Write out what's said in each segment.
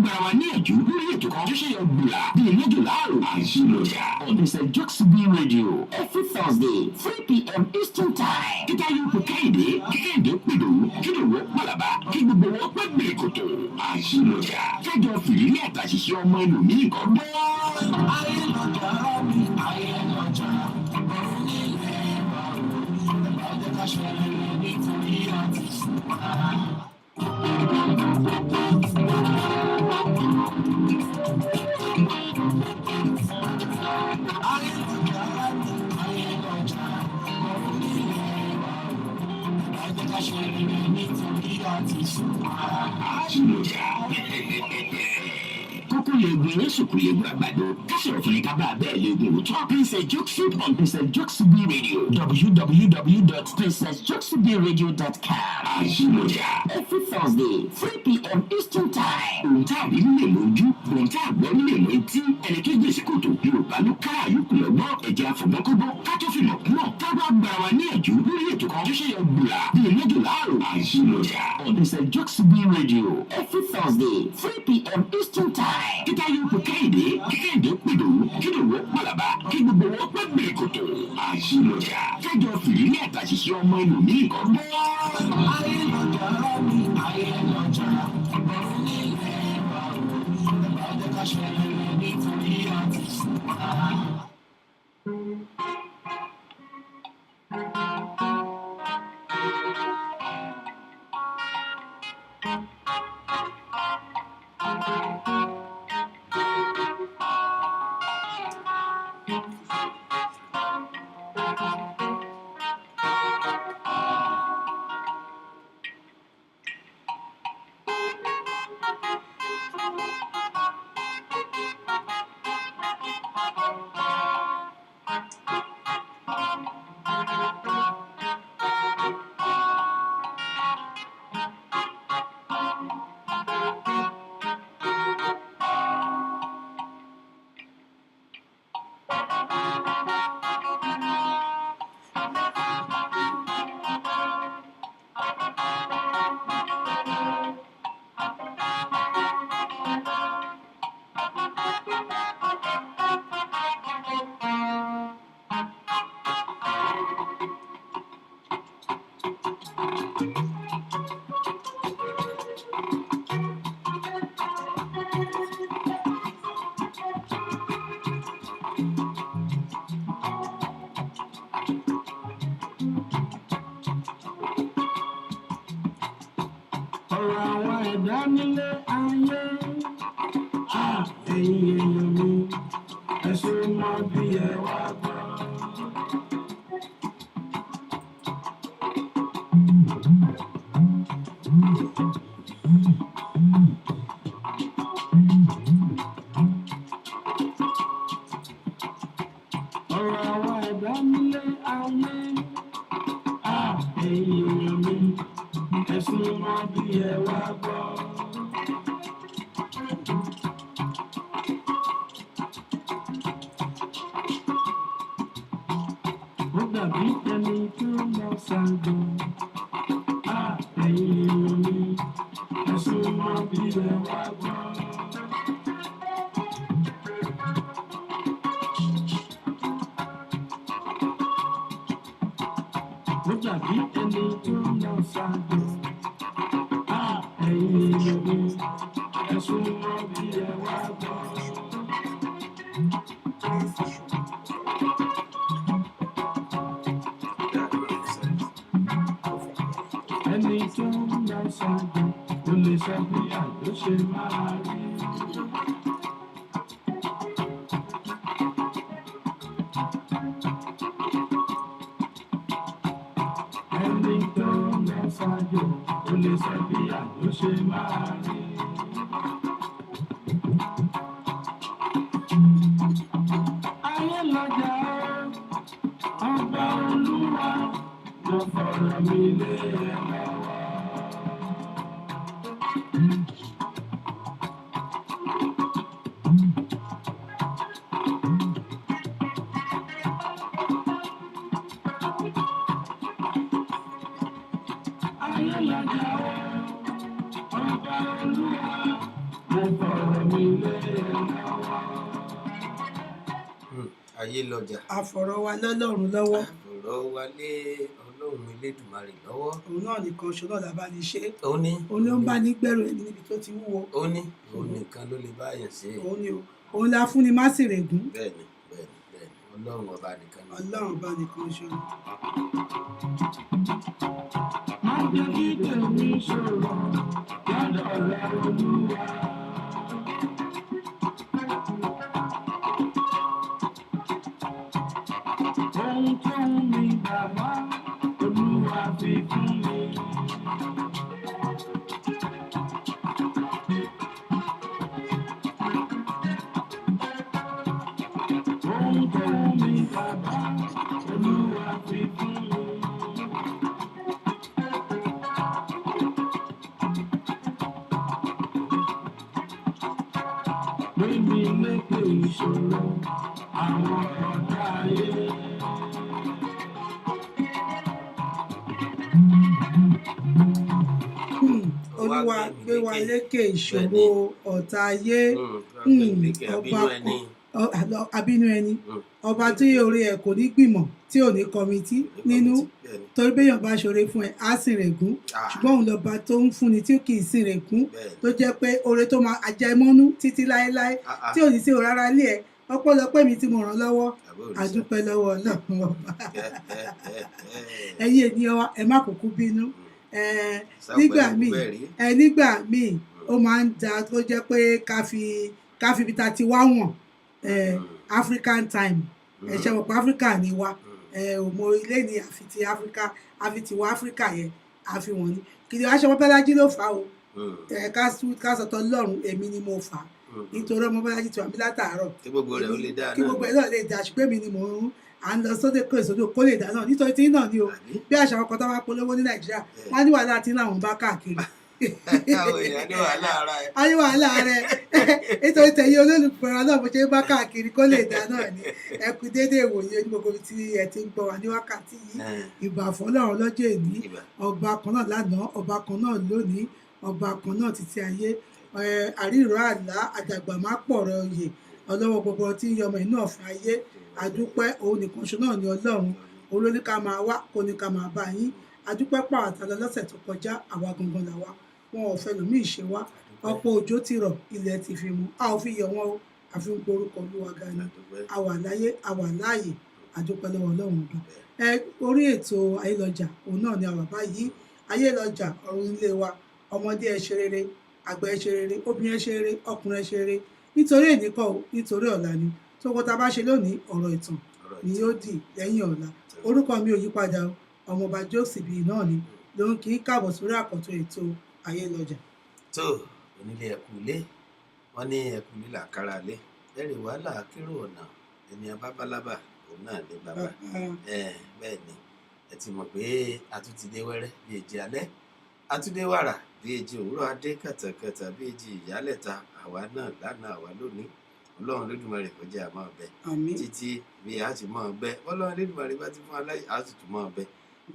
gbára wa níyànjú lórí ètò kan tó ṣe yọ gbìlà bíi mọ́jọ láàrú àṣìlọ́jà on Mr. Jokes B Radio every Thursday 3 p.m. Eastern Time. Kíkà yóò kó Kẹ́hìndé pèdò kílòwó pàlàbà kí gbogbo wọn pẹ́ gbèrè kòtò àṣìlọ́jà kájọ fìrírí àtàṣìṣe ọmọ ẹlòmíì kan bọ́. Ayélujára mi ayélujára ọ̀run ní ilẹ̀ wa ọ̀dọ́ ká ṣe nítorí àti ṣùgbọ́n. Kókó legun Yéṣùkú legun àgbàdo kásìrò fún ìka bá bẹ́ẹ̀ legun òótọ́. Princess Jokes on Princess Jokes B Radio www.princessjokesbradio.com. Àṣìlọ́jà every Thursday 3 p.m. Eastern Time. Ohun tá a rí nílé lójú, ohun tá a gbọ́ nílé mọ́ etí. Ẹni tó gbèsè kòtò Yorùbá ló ká àyùkù lọ́gbọ́n ẹ̀jẹ̀ àfọ̀mọ́kọ́gbọ́n ká tó fi mọ̀ kúmọ̀ ká wá gbára wa níyànjú lórí ètò kan tó ṣe yọ gbùlà bíi mọ́jọ láàrú àṣìlọ́jà on Mr. Jokes B Radio every Thursday 3 p.m. Eastern Time. Kíkà yóò kó Kẹ́hìndé pèdò kílòwó pàlàbà kí gbogbo wọn pẹ́ gbèrè kòtò àṣìlọ́jà kájọ fìrírí àtàṣìṣe ọmọ ẹlòmíì kan bọ́. Ayélujára mi ayélujára ọ̀run ní ilẹ̀ wa ọ̀dọ́ ká ṣe nítorí àti ṣùgbọ́n. Ọ̀rọ̀ àwọn ẹ̀dá nílé ayé, ẹ̀yin èèyàn mi, ẹ ṣe mọ bí ẹ wá gbọ́. Ọ̀rọ̀ àwọn ẹ̀dá nílé ayé, ẹ̀yin èèyàn mi, ẹ ṣe mọ bí ẹ wá gbọ́. Ó dàbí ẹni tó lọ ṣàgbọ́. Ẹ̀yin èèyàn mi, ẹ ṣe mọ bí ẹ wá gbọ́. Ó dàbí ẹni tó lọ ṣàgbọ́. Ẹ̀yin èèyàn mi, ẹ ṣe mọ bí ẹ wá gbọ́. Ẹni tó lọ ṣàgbọ́ kò lè sọ bí àjọ ṣe máa rí. Ẹni tó lọ ṣàgbọ́ kò lè sọ bí àjọ ṣe máa rí. Ayé lọ́jà ọba Olúwa ló fọ̀rọ̀ mi lé ẹ lọ́wọ́. Ayé lọ́jà ọba Olúwa mo fọ̀rọ̀ mi lé lọ́wọ́. ayé lọ́jà. àfọ̀rọ̀ wa lọ́lọ́run lọ́wọ́. àfọ̀rọ̀ wa lé ọlọ́run elédùmarè lọ́wọ́. òun náà nìkan ṣe náà lábá ní ṣe. ó ní. òun ló ń bá ní gbẹ̀rù ẹni níbi tó ti wúwo. ó ní òun nìkan ló lè báyàn ṣe. òun ni o òun la fún ni má sì règún. bẹ́ẹ̀ni ọlọ́run ọba nìkan ni. ọlọ́run ọba nìkan ṣe. má jẹ́ kí tèmi ṣòro lọ́dọ̀ rẹ olúwa. ohun tó ń mi bàbá olúwa fi fún mi. ohun tó ń mi bàbá olúwa fi fún mi. gbé mi lékè ìṣòro àwọn ọ̀tá ayé. olúwa gbé wa lékè ìṣòro ọ̀tá ayé. àbínú ẹni ọba tí orí ẹ kò ní gbìmọ̀ tí ò ní kọmitì nínú torí béèyàn bá ṣoore fún ẹ á sì rẹ̀gún ṣùgbọ́n òun lọ́ba tó ń fúnni tí kì í sì rẹ̀gún tó jẹ́ pé oore tó máa àjẹmọ́nú títí láéláé tí ò ní sí rárá lé ẹ ọpẹ́lọpẹ́ mi tí mo ràn lọ́wọ́ àdúpẹ́ lọ́wọ́ Ọlọ́run ọba ẹ̀yin ènìyàn wa ẹ má kúkú bínú nígbà míì ó máa ń da tó jẹ́ pé ká fi ibi tá ti wá wọ̀n African time ṣe mọ̀ pé Africa ni wa òmò ilé ni àfi ti Africa àfi ti wá Africa yẹn àfi wọ̀n ni kìdí aṣọ Mọ́bọ́lájí ló fà o ká sọ̀tọ̀ lọ́rùn èmi ni mo fà nítorí Mọ́bọ́lájí ti wà mí látàárọ̀ kí gbogbo rẹ̀ ó lè dá náà kí gbogbo ẹ̀ náà lè dá ṣùgbọ́n èmi ni mò ń à ń lọ sóde kó èso kó lè dá náà nítorí tí náà ni o bí àṣà ọkọ̀ tó bá polówó ní Nàìjíríà wọ́n á ní wàhálà tí làwọn bá káàkiri àwọn èèyàn ní wàhálà ara ẹ. ayé wàhálà rẹ nítorí tẹ̀yìn olólùfẹ́ wa náà bó ṣe bá káàkiri kó lè dá náà ni ẹ kú déédéé ìwòye ní gbogbo tí ẹ ti ń gbọ́ wa ní wákàtí yìí ìbà fọ́lọ́run lọ́jọ́ èní ọba kan náà lánàá ọba kan náà lónìí ọba kan náà títí ayé àríró àlá àdàgbà má pọ̀rọ̀ oyè ọlọ́wọ́ gbogbo tí yọmọ inú ọ̀fìn ayé àdúpẹ́ òun nìkan ṣo náà ni Ọlọ́run olóní ká máa wá kó ní ká máa bá yín àdúpẹ́ pàtàkì lọ́sẹ̀ tó kọjá àwa gangan làwa wọn ò fẹ́ lòmíì ṣe wá ọ̀pọ̀ òjò ti rọ̀ ilẹ̀ ti fi mu a ò fi yọ wọn o àfi ń porúkọ Olúwa ga ni a wà láyé a wà láàyè àdúpẹ́ lọ́wọ́ Ọlọ́run ọba orí ètò Ayélọ́jà òun náà ni àwa báyìí Ayélọ́jà ọ̀run ilé wa ọmọdé ẹ ṣe rere àgbà ẹ ṣe rere obìnrin ẹ ṣe rere ọkùnrin ẹ ṣe rere nítorí ènìkọ́ o nítorí ọ̀la ni tó kọ́ ta bá ṣe lónìí ọ̀rọ̀ ìtàn ni yóò dì lẹ́yìn ọ̀la orúkọ mi ò yípadà ọmọọba Jósìbì náà ni ló ń kí káàbọ̀ sórí àkọ́tún ètò Ayélọ́jà. tó onílé ẹkùn ilé wọn ní ẹkùn ilé làkàrà lé ẹrì wàhálà kírò ọ̀nà ẹni abábálábà òun náà lé bàbá bẹ́ẹ̀ ni ẹ ti mọ̀ pé atútidé wẹ́rẹ́ bí èjì alẹ́ atúndé wàrà bí èjì òwúrọ̀ adé kàtàkàtà bí èjì ìyálẹ̀ta àwa náà lánàá àwa lónìí Ọlọ́run Olódùmarè kó jẹ́ a máa bẹ títí bí a ti máa bẹ Ọlọ́run Olódùmarè bá ti fún aláì a sì tún máa bẹ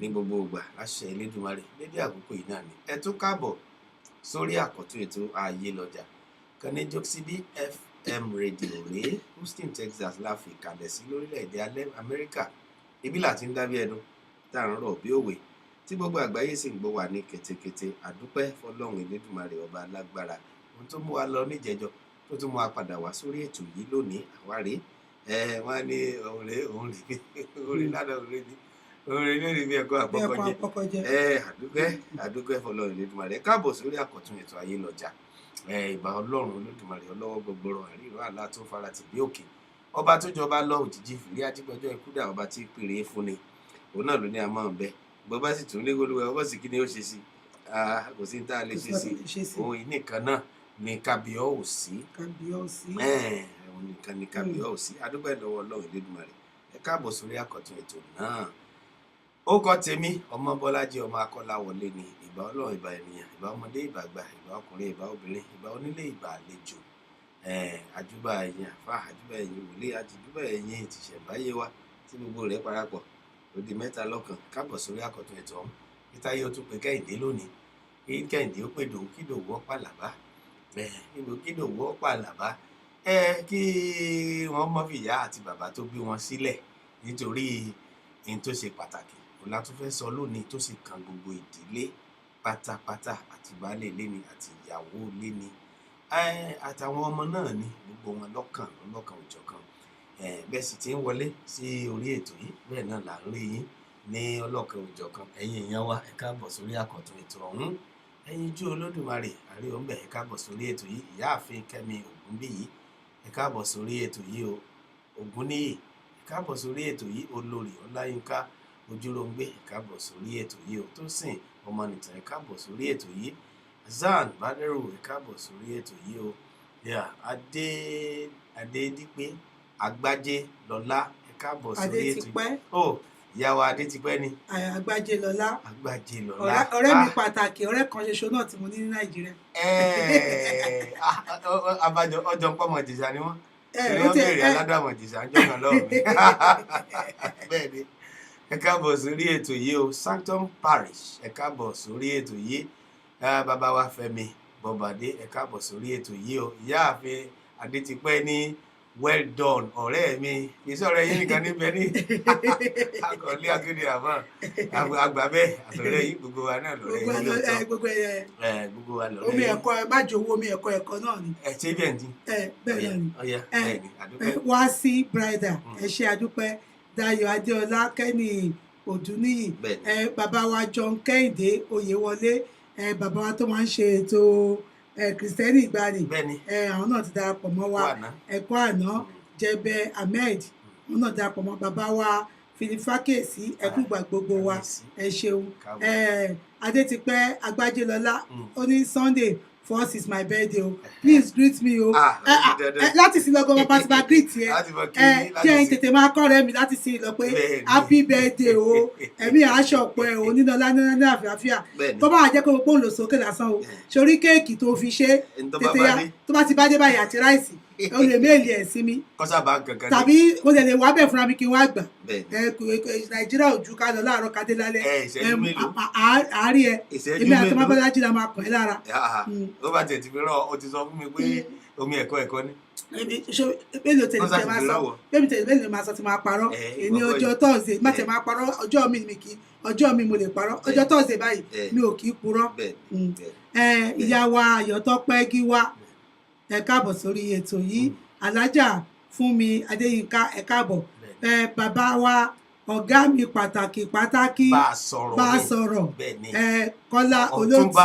ní gbogbo ìgbà láṣẹ Elédùmarè lédè àkókò yìí náà ni ẹ tún káàbọ̀ sórí àkọ́tún ètò Ayélọ́jà kan ní Jókìsíbí FM rédíò rèé Houston Texas la fi kalẹ̀ sí lórílẹ̀‐èdè Amẹ́ríkà ibi láti ń dábí ẹnu tá à ń rọ̀ bí òwe tí gbogbo àgbáyé sì ń gbọ́ wà ní kètékété àdúpẹ́ fọlọ́run Elédùmarè ọba alágbára ohun tó mú wa lọ níjẹjọ tó tún mú wa padà wá sórí ètò yìí lónìí àwárí wọn ní òun ládàá òun lórí bí ẹ̀kọ́ àpọkọjẹ àdúpẹ́ fọlọ́run Elédùmarè káàbọ̀ sórí àkọ́tún ètò Ayélọ́jà ìbà Ọlọ́run Olódùmarè ọlọ́wọ́ gbogbooro àríwá àlá tó fara tì bí òkè ọba tó jọba lọ òjijì fìrí ajígbọjọ ìkúdà ọba tí pèrè fún ni òun náà ló ní a máa ń bẹ bó bá sì tún lé gbólúwẹ ọbọ sì kí ni ó ṣe sí kò sí ní tá a lè ṣe sí òun yìí nìkan náà ní kábíọ́ọ̀sí òun nìkan ní kábíọ́ọ̀sí adúpẹ́ lọ́wọ́ Ọlọ́run Elédùmarè ẹ káàbọ̀ sórí àkọ́tún ètò náà ó kọ́ tèmi ọmọ Bọ́lájí ọmọ Akọ́láwọlé ni ìbà Ọlọ́run ìbà ènìyàn ìbà ọmọdé ìbà àgbà ìbà ọkùnrin ìbà obìnrin ìbà onílé ìbà àlejò àjúbà ẹ̀yin àfà àjúbà ẹ̀yin wòlé àjúbà ẹ̀yin tìṣẹ̀báyé wa tí gbogbo rẹ̀ parapọ̀ ó di mẹ́ta lọ́kàn káàbọ̀ sórí àkọ́tún ètò ọ̀hún Táyé ó tún pé Kẹ́hìndé lónìí kí Kẹ́hìndé ó pè Dòwú kí Dòwú ó pàlàbá kí ló wọ́ pàlàbá kí wọ́n mọ́ fìyà àti bàbá tó bí wọn sílẹ̀ nítorí ohun tó ṣe pàtàkì òun la tún fẹ́ sọ lónìí tó sì kan gbogbo ìdílé pátápátá àti baálé ilé ni àti ìyàwó ilé ni àtàwọn ọmọ náà ni gbogbo wọn lọ́kàn òjọ̀kan bẹ́ẹ̀ sì ti ń wọlé sí orí ètò yìí bẹ́ẹ̀ náà là ń rí yín ní ọlọ́kan òjọ̀kan ẹ̀yin èèyàn wa ẹ káàbọ̀ sórí àkọ́tún ètò ọ̀hún ẹyinjú olódùmarè àrí òǹbẹ̀ ẹ káàbọ̀ sórí ètò yìí ìyáàfin Kẹ́mi Ògúnbíyì ẹ káàbọ̀ sórí ètò yìí o Ògúnníyì ẹ káàbọ̀ sórí ètò yìí olórí Ọláyínká Ojúròǹgbé ẹ káàbọ̀ sórí ètò yìí o Tósìn Ọmọnìtàn ẹ káàbọ̀ sórí ètò yìí Zan Bádẹ́rù ẹ káàbọ̀ sórí ètò yìí o Adédípé Àgbájé Lọlá ẹ káàbọ̀ sórí ètò yìí ìyàwó Adétipẹ́ ni Àgbájé Lọlá ọ̀rẹ́ mi pàtàkì ọ̀rẹ́ kan ṣoṣo náà tí mo ní Nàìjíríà. abájọ ọjọ́ pọ́mọ Ìjẹ̀ṣà ni wọ́n wọ́n bèèrè aládàmọ̀ Ìjẹ̀ṣà ń jọ́nà lọ́wọ́ mi bẹ́ẹ̀ ni ẹ káàbọ̀ sórí ètò yìí o Sanctum Parish ẹ káàbọ̀ sórí ètò yìí bàbá wa Fẹ́mi Bọ́badé ẹ káàbọ̀ sórí ètò yìí o ìyáàfin Adétipẹ́ ní well done ọ̀rẹ́ mi kì í sọ̀rọ̀ yín nìkan níbẹ̀ ní akọ̀ọ́lé akéde àmọ́ àgbà bẹ́ẹ̀ àtọ̀rẹ́ yín gbogbo wa náà lọ́rẹ́ yín lóòótọ́ gbogbo wa lọ́rẹ́ yín. omi ẹ̀kọ́ má jowó omi ẹ̀kọ́ náà ni. ṣé bẹ́ẹ̀ ni. bẹ́ẹ̀ náà ni ọ̀yá bẹ́ẹ̀ ni àdúpẹ́. wá sí bridal ẹ ṣé àdúpẹ́ Dayọ̀ Adéọlá Kẹ́mi Òdúníyì bàbá wa John Kẹ́hìndé Oyèwọlé bàbá wa tó máa ń ṣe ètò Kristẹni ìgbàanì àwọn náà ti darapọ̀ mọ́ wa ẹ̀kọ́ àná Jẹbẹ Ahmed àwọn náà darapọ̀ mọ́ bàbá wa Fìlífákèsí ẹkúgbà gbogbo wa ẹ ṣeun Adétipẹ́ Àgbájé Lọlá ó ní Sunday 1st is my birthday o please greet me o láti sí lọ́gọ́ bàbá ti máa greet yẹ jẹ́ ń tètè máa kọ́ rẹ́ mi láti sí lọ pé happy birthday o ẹ̀mí aṣọ ọ̀pọ̀ ẹ̀ o nínú ọlá ní àfíàfíà tó bá jẹ́ kó o pòun lò sókè lásán o sórí kéèkì tó fi ṣe tètè ya tó bá ti bá dé báyìí àti ráìsì o lè méèlì ẹ̀ sí mi tàbí mo lè wá bẹ̀ fúnra mi kí n wá gbà Nàìjíríà ò ju ká lọ láàárọ̀ kádé lálẹ́ àárí ẹ èmi àti Ọmọbọ́lájí la máa kàn ẹ́ lára. ó bá tẹ̀ tí fi rán ọ ti sọ fún mi pé omi ẹ̀kọ́ ni. mélòó tẹ̀lé tẹ̀ máa sọ mélòó máa sọ ti máa parọ́ èmi ọjọ́ Thursday má tẹ̀ máa parọ́ ọjọ́ mi mo lè parọ́ ọjọ́ Thursday báyìí mi ò kì í purọ́. ìyá wa Ayọ̀tọ́pẹ́ Gíwá ẹ káàbọ̀ sórí ètò yìí Alájà Fúnmi Adéyínká ẹ káàbọ̀ bàbá wa ọ̀gá mi pàtàkì bá a sọ̀rọ̀ Kọ́lá Olóòtú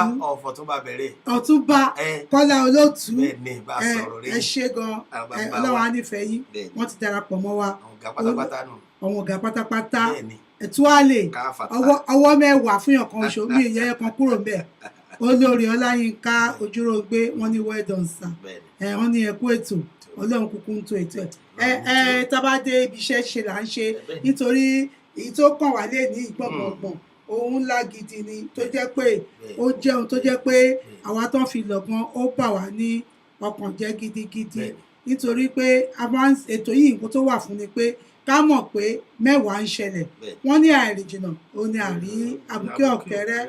Ọ̀túnba Kọ́lá Olóòtú ẹ ṣé gan Ọlọ́run á nífẹ̀ẹ́ yín wọ́n ti darapọ̀ mọ́ wa àwọn ọ̀gá pátápátá ẹ̀túwálè ọwọ́ mẹ́wàá fún yàn kan oṣù mi ìyẹn kan kúrò ńbẹ̀ Olórí Ọláyínká Ojúròǹgbé wọ́n ní well done sir wọ́n ní ẹ kú ètò Ọlọ́run kúkú ń to ètò ẹ̀ tábà dé ibi iṣẹ́ ṣe là ń ṣe nítorí èyí tó kàn wá lé ní ìgbọ̀ngbọ̀ngbọ̀n ohun ńlá gidi ni tó jẹ́ pé ó jẹ́ ohun tó jẹ́ pé àwa tó ń fi lọ́gbọ́n ó bà wá ní ọkàn jẹ́ gidigidi nítorí pé ètò yìí nǹkan tó wà fún ni pé ká mọ̀ pé mẹ́wàá ń ṣẹlẹ̀ wọ́n ní àìrìnjìnà ó ní àrí àbùkẹ́ ọ̀kẹ́rẹ́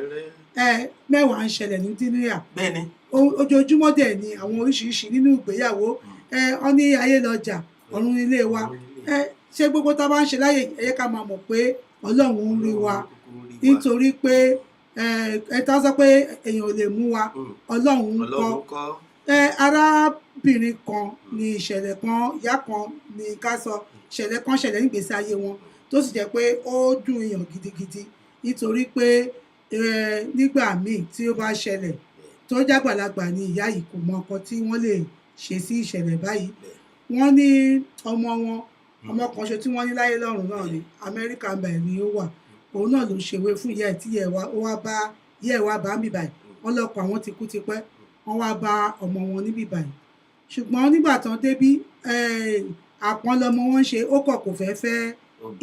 mẹ́wàá ń ṣẹlẹ̀ ní dínúyà ojoojúmọ́ dẹ̀ ni àwọn oríṣiríṣi nínú ìgbéyàwó wọ́n ní ayé lọ́jà ọ̀run ilé wa ṣé gbogbo tá a bá ń ṣe láyè ẹ jẹ́ ká máa mọ̀ pé Ọlọ́run ń rí wa nítorí pé ẹ tá sọ pé èèyàn ò lè mú wa Ọlọ́run ń kọ́ arábìnrin kan ní ìṣẹ̀lẹ̀ kan ìyá kan ní ká sọ ìṣẹ̀lẹ̀ kan ṣẹlẹ̀ nígbèésí ayé wọn tó sì jẹ́ pé ó dùn èèyàn gidigidi nítorí pé nígbà míì tí ó bá ṣẹlẹ̀ tó jágbàlagbà ni ìyá yìí kò mọ nǹkan tí wọ́n lè ṣe sí ìṣẹ̀lẹ̀ báyìí wọ́n ní ọmọ kan ṣe tí wọ́n ní láyé lọ́run náà ní Amẹ́ríkà báyìí ni ó wà òun náà ló ṣèwé fún ìyá ẹ̀ tí ìyá ẹ̀ wá bá mi báyìí wọ́n lọ́kọ àwọn ti kú tipẹ́ wọ́n wá bá ọmọ wọn níbí báyìí ṣùgbọ́n nígbà tán débí àpọ́n lọmọ wọn ṣe ó kọ̀ kò fẹ́ fẹ́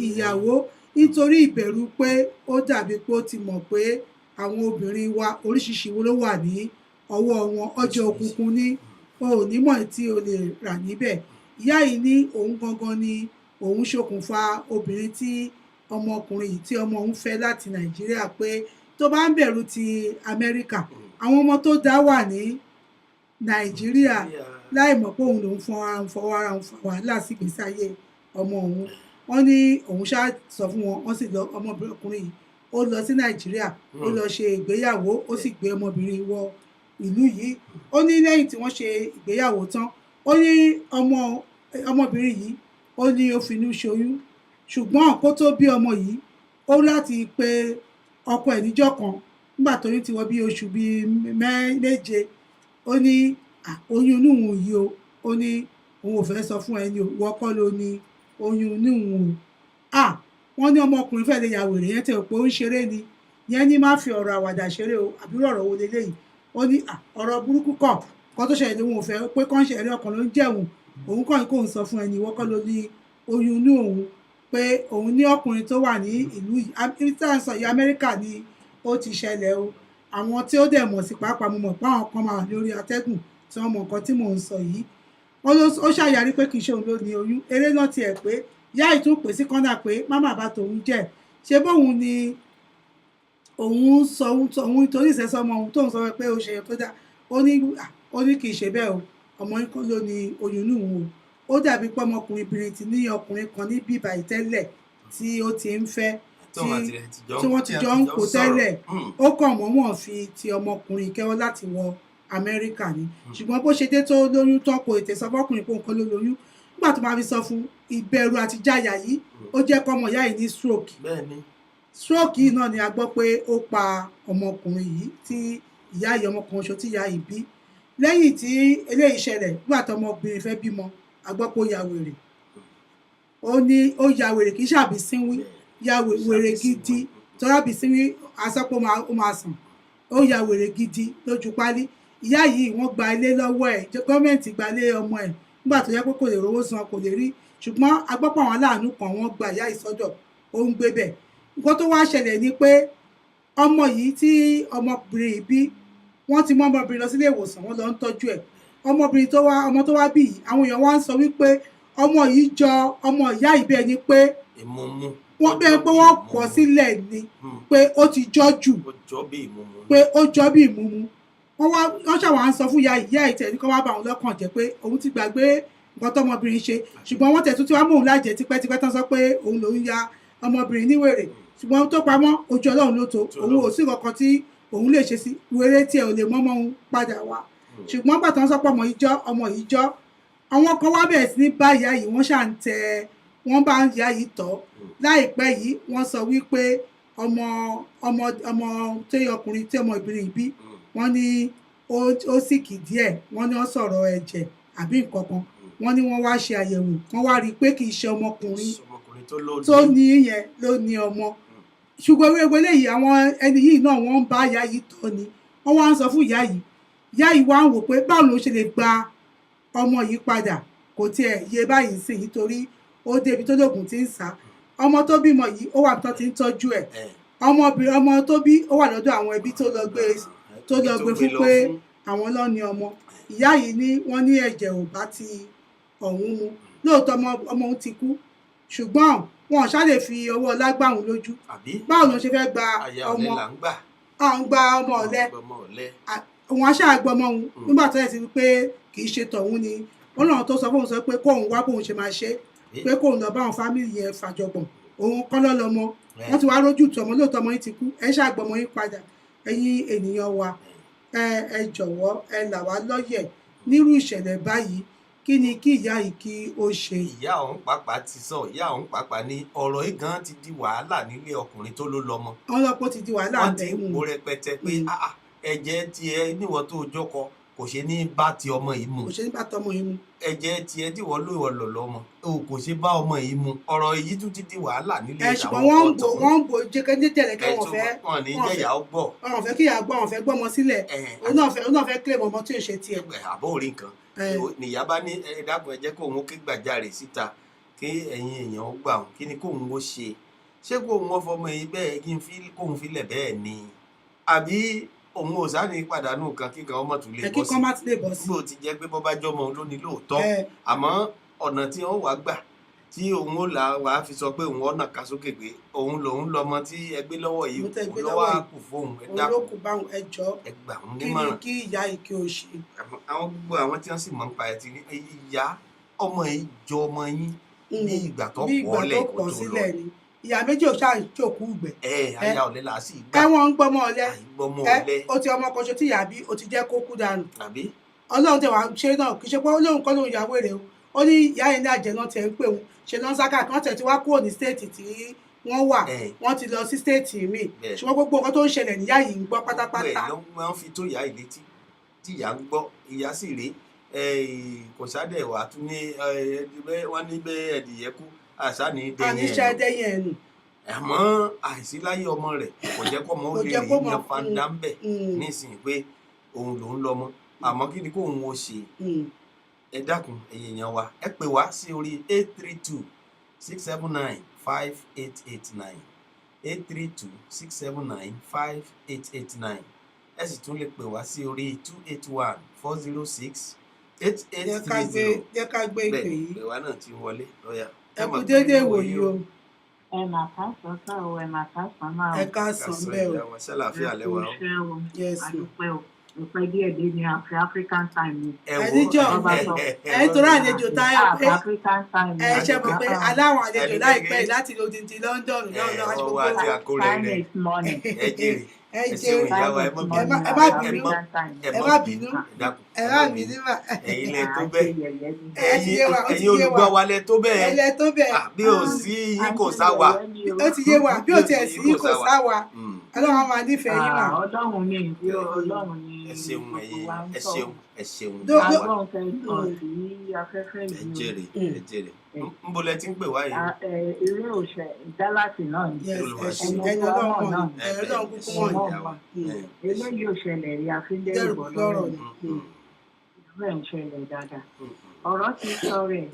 ìyàwó nítorí ìbẹ̀rù pé ó dàbí pé ó ti mọ̀ pé àwọn obìnrin wa oríṣiríṣi wo ló wà ní ọwọ́ wọn ọjọ́ òkùnkùn ní o ò ní mọ̀ tí o lè rà níbẹ̀ ìyá yìí ní òun gangan ni òun ṣokùnfà obìnrin tí ọmọkùnrin yìí tí ọmọ òun fẹ́ láti Nàìjíríà pé tó bá ń bẹ̀rù ti Amẹ́ríkà àwọn ọmọ tó dá wà ní Nàìjíríà láì mọ̀ pé òun lòún fọwọ́ ara òun fa wàhálà sí ìgbésí ayé ọmọ òun. Wọ́n ní òun ṣáà sọ fún wọn, wọ́n sì lọ ọmọbìnrin ọkùnrin yìí ó lọ sí Nàìjíríà ó lọ ṣe ìgbéyàwó ó sì gbé ọmọbìnrin wọ ìlú yìí. Ó ní lẹ́yìn tí wọ́n ṣe ìgbéyàwó tán ó ní ọmọbìnrin yìí ó ní ó finú ṣoyún, ṣùgbọ́n kó tó bí ọmọ yìí ó láti pe ọkọ ẹ̀ níjọ́ kan nígbà tó ní ti wọ bí oṣù bíi méje. Ó ní oyún inú òun yìí o, ó ní òun ò fẹ́ sọ fún ẹni o, wọ́n kọ́ ló ní oyún inú òun o. Wọ́n ní ọmọkùnrin fẹ́ lè ya wèrè yẹn tẹ̀ pé ó ń ṣeré ni, yẹn ní má fi ọ̀rọ̀ àwàdà ṣeré o, àbí ọ̀rọ̀ wo leléyìí. Ó ní ọ̀rọ̀ burúkú kọ̀ kan tó ṣẹlẹ̀ lóhun ò fẹ́ pé kán ṣe ẹ̀rí ọkàn ló ń jẹ̀wọ̀n, òun kàn ní kóun sọ fún ẹni wọ́n kọ́ ló ní oyún inú òun, pé òun ní ọkùnrin tó wà ní ìlú yìí tá à ń sọ yìí Amẹ́ríkà ni ó ti ṣẹlẹ̀ o. Àwọn tí ó dẹ̀ mọ̀ sí pàápàá mo mọ̀ pé àwọn kan máa wà lórí atẹ́gùn tí wọ́n mọ̀ nǹkan tí mò ń sọ yìí. Ó ṣàyàrí pé kì í ṣe òun ló ní oyún. Eré náà tiẹ̀ pé yá ìtún pè sí kọ́nà pé máma bá tòun jẹ́ ṣé bóun ni òun sọ òun torí ìṣẹ́sọ́ ọmọ òun tóun sọ pé ó ṣe tó dá. Ó ní kì í ṣe bẹ́ẹ̀ o, ọmọ yín kan ló ní oyún inú òun o. Ó dàbí pé ọmọkùnrin bìnrin ti ní ọkùnrin kan ní bíbá ìtẹ́lẹ̀ tí ó ti ń fẹ́ tí wọ́n ti jọ ń kó tẹ́lẹ̀. Ó kàn mọ́mọ́ fi ti ọmọkùnrin kẹ́wọ́ láti wọ Amẹ́ríkà ni, ṣùgbọ́n bó ṣe dé tó lóyún tán kò tètè sọ fọ́kùnrin pé nǹkan ló lóyún. Nígbà tó máa fi sọ fún ìbẹ̀rù àti jáyà yìí ó jẹ́ kọ́mọ ìyá yìí ní stroke. Stroke yìí náà ni a gbọ́ pé ó pa ọmọkùnrin yìí tí ìyá yìí ọmọkùnrin oṣù tí ìyá yìí bí. Lẹ́yìn tí eléyìí ṣẹlẹ̀ nígbà tó ọmọbìnrin fẹ́ bímọ a gbọ́ pé ó ya wèrè. Ó ní ó ya wèrè kì í ṣàbí sínwín, ya wèrè gidi tọ́lá bí sínwín asọ́pọ̀ ó máa sàn. Ó ya wèrè gidi lójú pálí. Ìyá yìí wọ́n gba ilé lọ́wọ́ ẹ̀, gọ́ọ̀mẹ̀ntì gba ilé ọmọ ẹ̀ nígbà tó yẹ pé kò lè rówó san kò lè rí, ṣùgbọ́n agbọ́pọ̀ àwọn aláàánú kan wọ́n gba ìyá yìí sọ́dọ̀ ó ń gbé bẹ̀. Nǹkan tó wá ṣẹlẹ̀ ni pé ọmọ yìí tí ọmọbìnrin yìí bí wọ́n ti mú ọmọbìnrin lọ sílé ìwòsàn wọ́n lọ ń tọ́jú ẹ̀. ọmọ tó wá bí yìí àwọn èèyàn wá ń sọ wípé ọmọ yìí jọ ọmọ ìyá yìí bẹ́ẹ̀ ni pé wọ́n bẹ́ẹ̀ pé wọ́n pọ̀ sílẹ̀ ni pé ó ti jọ́ jù pé ó jọ bí ìmúmu. Wọ́n ṣàwọn à ń sọ fún ìyá ìtẹ̀ ní kọ́ wá bá òun lọ́kàn jẹ́ pé òun ti gbàgbé nǹkan tọmọbìnrin ṣe, ṣùgbọ́n wọ́n tẹ̀tún tí wọ́n mú òun lájẹ tipẹ́tipẹ́ tán sọ pé òun lòún ya ọmọbìnrin níwèrè, ṣùgbọ́n tó pamọ́ ojú Ọlọ́run ló tó, òun ò sí kankan tí òun lè ṣe sí wèrè tí ẹ ò lè mọ́mọ́ òun padà wá. Ṣùgbọ́n bàtà ń sọ pé ọmọ yìí jọ́ àwọn kan wá bẹ̀rẹ̀ sí ní bá ìyá yìí wọ́n ṣà ń tẹ wọ́n bá ìyá yìí tọ́. Láìpẹ́ yìí wọ́n sọ wípé ọmọ tí ọkùnrin tí ọmọbìnrin bí wọ́n ní ó sìkì díẹ̀, wọ́n ní wọ́n sọ̀rọ̀ ẹ̀jẹ̀ àbí nǹkan kan, wọ́n ní wọ́n wá ṣe àyẹ̀wò wọ́n wá rí i pé kì í ṣe ọmọkùnrin tó ní yẹn ló ní ọmọ. Ṣùgbọ́n wíwé léyìí àwọn ẹni yìí náà wọ́n ń bá ìyá yìí tọ́ ni, wọ́n wá ń sọ fún ìyá yìí wá ń wò pé báwo ló ṣe lè gba ọmọ yìí padà, kò tiẹ̀ yé báyìí sí nítorí ó débi tó lóògùn tí ń sá. Ọmọ tó bímọ yìí ó wà tó ti ń tọ́jú ẹ̀, ọmọ tó bí ó wà lọ́dọ̀ àwọn ẹbí tó lọ gbé fún pé àwọn ló ní ọmọ. Ìyá yìí ní wọ́n ní ẹ̀jẹ̀ ò bá ti ọ̀hún mu, lóòótọ́ ọmọ òun ti kú ṣùgbọ́n wọn ò ṣáà lè fi ọwọ́ lágbàhùn lójú. Báwo ló ṣe fẹ́ gba ọmọ ọ̀lẹ wọn ṣáà gbọmọ òun nígbà tó yẹ ti rí pé kì í ṣe tọ̀hún ni wọn náà tó sọ fóun sọ pé kóun wá bóun ṣe máa ṣe pé kóun lọ bá àwọn fámìlì yẹn fàjọgbọ̀n òun kọ́ lọ́lọ́mọ wọ́n ti wá rójú tu ọmọ lóòótọ́ ọmọ yín ti kú ẹ ṣáà gbọmọ yín padà. Ẹ̀yin ènìyàn wa ẹ jọ̀wọ́ ẹ là wá lọ́yẹ̀ nírú ìṣẹ̀lẹ̀ báyìí kí ni kí ìyá yìí kí ó ṣe. Ìyá òun pàápàá ti sọ, ìyá òun pàápàá ní ọ̀rọ̀ yìí gan ti di wàhálà nílé ọkùnrin tó ló lọ́mọ. Ọlọ́pọ̀ ti di wàhálà bẹ́ẹ̀ wọ́n ti kó rẹpẹtẹ pé ẹ̀jẹ̀ tiẹ̀ níwọ̀n tó jọkọ kò ṣe ní bá ti ọmọ yìí mu. Ẹ̀jẹ̀ tiẹ̀ tí wọ́n lò lọ lọ́mọ kò ṣe bá ọmọ yìí mu. ọ̀rọ̀ yìí tún ti di wàhálà nílé ìyàwó. ṣùgbọ́n wọ́n ń bò jẹ́kẹ́jẹ́ tẹ̀lẹ̀ kẹ́ wọ́n fẹ́. wọ́n ní jẹ́yà ó gbọ́. wọ́n fẹ́ kí ìyá gbọ́, wọ́n fẹ́ gbọ́mọ sílẹ̀. òun náà fẹ́ kílẹ̀ mọ́mọ́ tí ò ṣe tiẹ̀. àbọ̀ orí nǹkan nìyá bá ní ẹ dákun ẹ jẹ́ kóun ó ké gbàjarè síta kí ẹ̀yin èèyàn ó gbà wọn kí ni kóun ó ṣe. ṣé kóun ó fọmọ yìí bẹ́ẹ̀ kí n fi kóun filẹ̀ bẹ́ẹ̀ ni àbí òun ò sáni pàdánù kan kíkan ọmọ tún lè bọ́ sí bó ti jẹ́ pé bọ́ bá jọmọ lónìí lóòótọ́ àmọ́ ọ̀nà tí wọ́n wá gbà tí òun ó là wá fi sọ pé òun ọ̀nà ká sókè pé òun lòun lọmọ tí ẹ gbé lọ́wọ́ yìí òun lọ́wọ́ kù fóun ẹ òun ló kù báwọn ẹjọ́ ẹ gbà wọn kí ni nímọ̀ràn. kí ìyá yìí kí o ṣe. àwọn gbogbo àwọn tí wọ́n sì mọ̀ ń pa ẹ̀ ti ní ìyá ọmọ yìí jọ ọmọ yín ní ìgbà tó pọ̀ lẹ̀ kó tó lọ. ìyá méjì ò ṣáà jòkú gbẹ. aya ọ̀lẹ là á sì gbà. ẹ̀wọ̀n ń gbọ́mọ ọ̀lẹ. àìgbọ́mọ ọ̀lẹ. o ti ọmọ kan ṣe tí ìyá bí o ti jẹ́ kó kú dànù. àbí. ọlọ́run tẹ wàá ṣe náà kì í ṣe pé olóhùn kọ́ lóhùn ìyàwó rẹ̀ o ó ní ìyá yẹn ní àjẹ́ náà tẹ̀ ń pè òun ṣe náà sáká kan tẹ̀ tí wá kúrò ní stéètì tí wọ́n wà wọ́n ti lọ sí stéètì míì ṣùgbọ́n gbogbo nǹkan tó ń ṣẹlẹ̀ níyà yìí ń gbọ́ pátápátá. wọ́n fi tó ìyá yìí létí tí ìyá ń gbọ́ ìyá sì rèé kò sádẹ̀ wà tún ní wọ́n ní bẹ́ẹ̀ ẹ̀dìyẹ kú àṣà ní dẹ́yìn ẹ̀nù. àmọ́ àìsí láyé ọmọ rẹ̀ kò jẹ́ kó ọmọ ó lè rí yan fanda ń bẹ̀ nísìnyí pé òun lòún lọ́mọ àmọ́ kí ni kóun ó ṣe ẹ dákun ẹ̀yin èèyàn wa ẹ pè wá sí orí 832-679-5889 832-679-5889 ẹ sì tún lè pè wá sí orí 281-406-8830 jẹ́ ká gbé ìpè yìí pè wá náà ti wọlé lọ́yà. ẹ kú déédéé wòyí o. ẹ mà ká sọ sọ o ẹ mà ká sọ máa o. ẹ ká sọ bẹ́ẹ̀ o. ṣàlàáfíà lẹ́wà o. àdúpẹ́ o ìpẹ́ díẹ̀ dé ní African time ni. ẹníjọ ẹ torí àlejò táyà pé African time ni. ẹ ṣe mọ̀ pé aláwọn àlejò láìpẹ́ yìí láti odindi London lọ́nà ọwọ́ àṣepọ̀ àti àkórè rẹ̀ ẹ jèrè ẹ ẹ jẹ́ ṣeun ìyá wa ẹ má bínú ẹ má bínú mà. ẹ̀yin lẹ tó bẹ́ẹ̀ ó ti yé wa ẹ̀yin olùgbọ́ wa lẹ tó bẹ́ẹ̀ ẹlẹ tó bẹ́ẹ̀ bí ò sí yín kò sá wa ó ti yé wa bí ò tiẹ̀ sí yín kò sá wa Ọlọ́run á máa nífẹ̀ẹ́ yín mà. Ọlọ́run ni ìdí Ọlọ́run ni ẹ ṣeun ẹ̀yin ẹ ṣeun ẹ ṣeun agbọ́n fẹ́ kàn sí afẹ́fẹ́ ẹ yìí. jèrè ẹ jèrè ń bo lẹ ti ń pè wá yìí. eré òṣè Dálàsì náà ni ẹni Ọlọ́run mọ̀ ní ẹni Ọlọ́run kúkú mọ̀ ní. eléyìí ò ṣẹlẹ̀ rí afíndé dẹ́rù ìbọn lọ́rọ̀ lọ́rọ̀ ni. bẹ́ẹ̀ ń ṣẹlẹ̀ dáadáa ọ̀rọ̀ ti sọ rẹ̀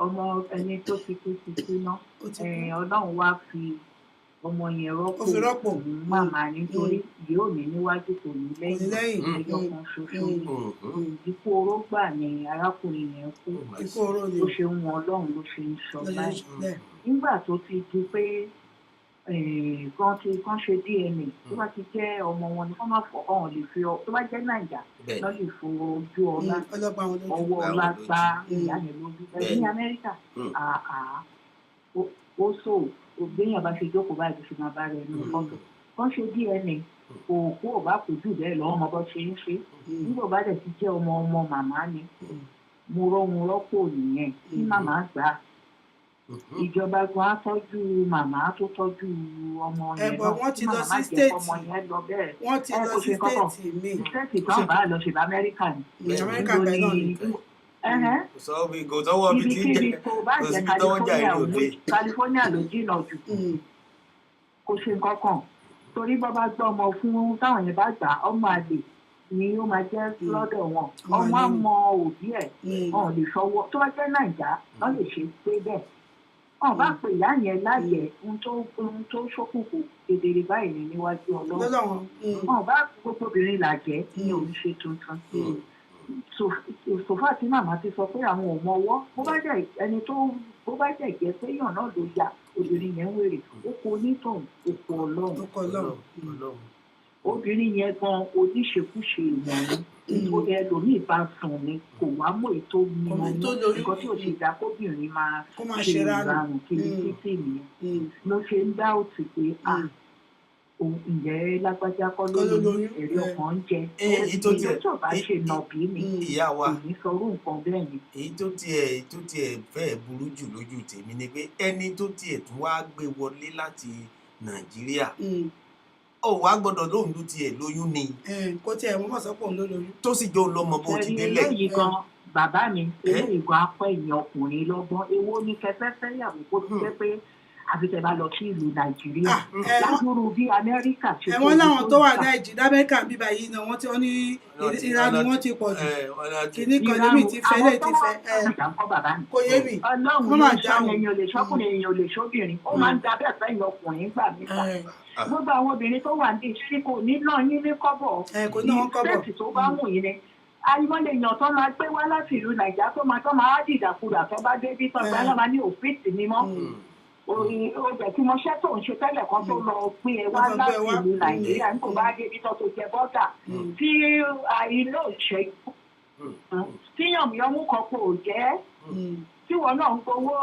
ọmọ ẹni tó ti kú ná Ọlọ́run wá fi ọmọ yẹn rọ́pò màmá nítorí yóò ní níwájú kò ní lẹ́yìn ẹyọ kan ṣoṣo ikú oró gbà ní arákùnrin yẹn kú ó ṣe ń wọn Ọlọ́run ló ṣe ń sọ báyìí nígbà tó ti di pé kan ṣe DNA tó bá ti jẹ́ ọmọ wọn ni wọ́n máa fọ ọ̀hún lè fi tó bá jẹ́ Nàìjà lọ́ lè fo ojú ọlá ọwọ́ ọlá gba ìyá yẹn lójú ní Amẹ́ríkà ó sọ ògbéyàn bá ṣe jókòó báyìí tó ṣe máa bá rẹ nínú fọ́tò kan ṣe DNA òkú ò bá kò jù bẹ́ẹ̀ lọ́wọ́ ọmọ bó ṣe ń ṣe nígbà bá dẹ̀ ti jẹ́ ọmọ màmá ni mo rọ́pò nìyẹn kí màmá gbà á ìjọba gan á tọ́jú màmá tó tọ́jú ọmọ yẹn náà wọ́n ti lọ sí ọmọ yẹn lọ bẹ́ẹ̀ wọ́n ti lọ sí stéètì míì stéètì tó ń bá lọ ṣe bá Amẹ́ríkà ni Amẹ́ríkà bẹ́ẹ̀ náà ni sọ bí kò tọwọ́ bí ti jẹ tó bá kò jẹ síbi tọwọ́ jà ìlú òde. California ló jìnnà jù kò ṣe nǹkan kan torí bọ́ bá gbọ́ ọmọ fún táwọn yẹn bá gbà ọmọ àlè ni ó máa jẹ́ lọ́dọ̀ wọn ọmọ àmọ́ òbí ẹ̀ wọn ò lè ṣọwọ́ tó bá jẹ́ Nàìjà wọ́n lè ṣe pé bẹ́ẹ̀ wọn bá pè ìyá yẹn láyẹ̀ ohun tó ṣókùnkùn kedere báyìí níwájú Ọlọ́run wọn bá gbogbo obìnrin làjẹ́ ní òun ṣe tuntun sòfà tí màmá ti sọ pé àwọn ò mọwọ́ bó bá jẹ́ ẹni tó bó bá jẹ́ jẹ́ pé èèyàn náà ló ya obìnrin yẹn ń wèrè ó kó onítàn òkú Ọlọ́run obìnrin yẹn gan oníṣekúṣe ìwọ̀n ni ẹlòmíì bá sùn ni kò wá mọ̀ ètò mímọ́ nǹkan tí ò ṣe dá kóbìnrin máa ṣe ìrarùn kiri títì nìyẹn ló ṣe ń dá òtù pé ǹjẹ́ lágbájá kọ́ ló lóyún ẹ̀rí ọkàn ń jẹ èyí tó bá ṣe nàbí ni èyí sọrú nǹkan bẹ́ẹ̀ ni. èyí tó tiẹ̀ fẹ́ẹ̀ burú jù lójú tèmi ni pé ẹni tó tiẹ̀ tún wá gbé wọlé láti Nàìjíríà ó wàá gbọ́dọ̀ lóhùn ló tiẹ̀ lóyún ni. kó tiẹ̀ wọ́n mọ̀ sọ́pọ̀ ló lóyún. tó sì jọ lọ́mọ bó ti délẹ̀. eléyìí gan bàbá mi eléyìí gan apá ẹ̀yìn ọkùnrin lọ́gbọ́n èwo ni kẹfẹ́ fẹ́yàwó kó ti jẹ́ pé àfi tẹ́ bá lọ sí ìlú Nàìjíríà lágbóró bí Amẹ́ríkà ṣe. ẹ̀wọ̀n láwọn tó wà Nàìjíríà Amẹ́ríkà bíbá yìí náà wọ́n ti wọ́n ní ìran ni wọ́n ti pọ̀ jù kìíní kan lómi ti fẹ́ lè ti fẹ́ kò yé mi Ọlọ́run ló ṣe èèyàn lè ṣọ́kùnrin èèyàn lè ṣóbìnrin ó máa ń da bẹ́ẹ̀ fẹ́yìn ọkùnrin gbà mí ta gbogbo àwọn obìnrin tó wà ní ìṣírí kò ní náà yín ní kọ́bọ̀ ìṣẹ́ẹ̀tì tó bá wù yín ni àìmọye èèyàn tó máa gbé wá láti ìlú nàìjíríà tó máa dìdàkudà tó bá dé bí tán ìgbà náà máa ní òfíìsì mímọ́ ọbẹ̀ tí mo ṣẹ́ tó ń ṣe tẹ́lẹ̀ kan tó lọ gbé ẹ wá láti ìlú nàìjíríà nípò bá dé bí tán tó jẹ bọ́tà tí ilé òṣè tíyàn mìíràn kan kò jẹ́ tí wọn náà ń gbowó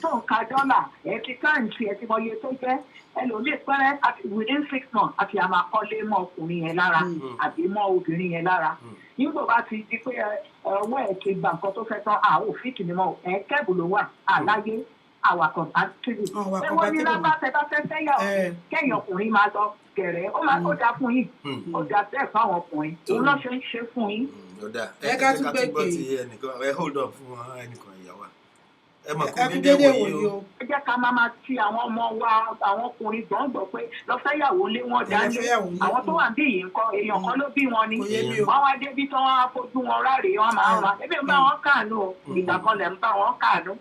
tó ń ka dọ́là ẹ ti káàǹtì ẹ ti mọye tó jẹ́ ẹlòmíì pẹ́rẹ́ within 6 months àti àmà kọ́lé mọ́ ọkùnrin yẹn lára àbí mọ́ obìnrin yẹn lára nígbà bá ti di pé ọwọ́ ẹ̀ ti gbà nǹkan tó fẹ́ tán àwọn òfìkì ni mọ́ ẹ̀ kẹ́bù ló wà àláyé àwàkọ̀ àtìrì ẹ wọ́n ní lábá tẹ bá fẹ́ fẹ́ yà kẹ́yìn ọkùnrin máa lọ gẹ̀rẹ́ ó máa tó dáa fún yín ó dáa bẹ́ẹ̀ fáwọn ọkùnrin òun náà ṣe ń ṣe fún yín. ẹ ká tún gbọ́ ti ẹnìkan ẹ hold on fún ẹnìkan ìyàwó ẹ mọ̀ kó dédé wòye o. ẹ jẹ́ ká máa ti àwọn ọmọ wa àwọn ọkùnrin gbọ̀ngbọ̀ pé lọ́fẹ́yàwó lé wọn dání àwọn tó wà bí yìí ń kọ́ èèyàn kan ló bí wọn ni wọ́n wá débi tí wọ́n á fojú wọn ráre wọn máa ń ra ebi ń bá wọn káànú o ìgbà kan lẹ̀ ń bá wọn káànú.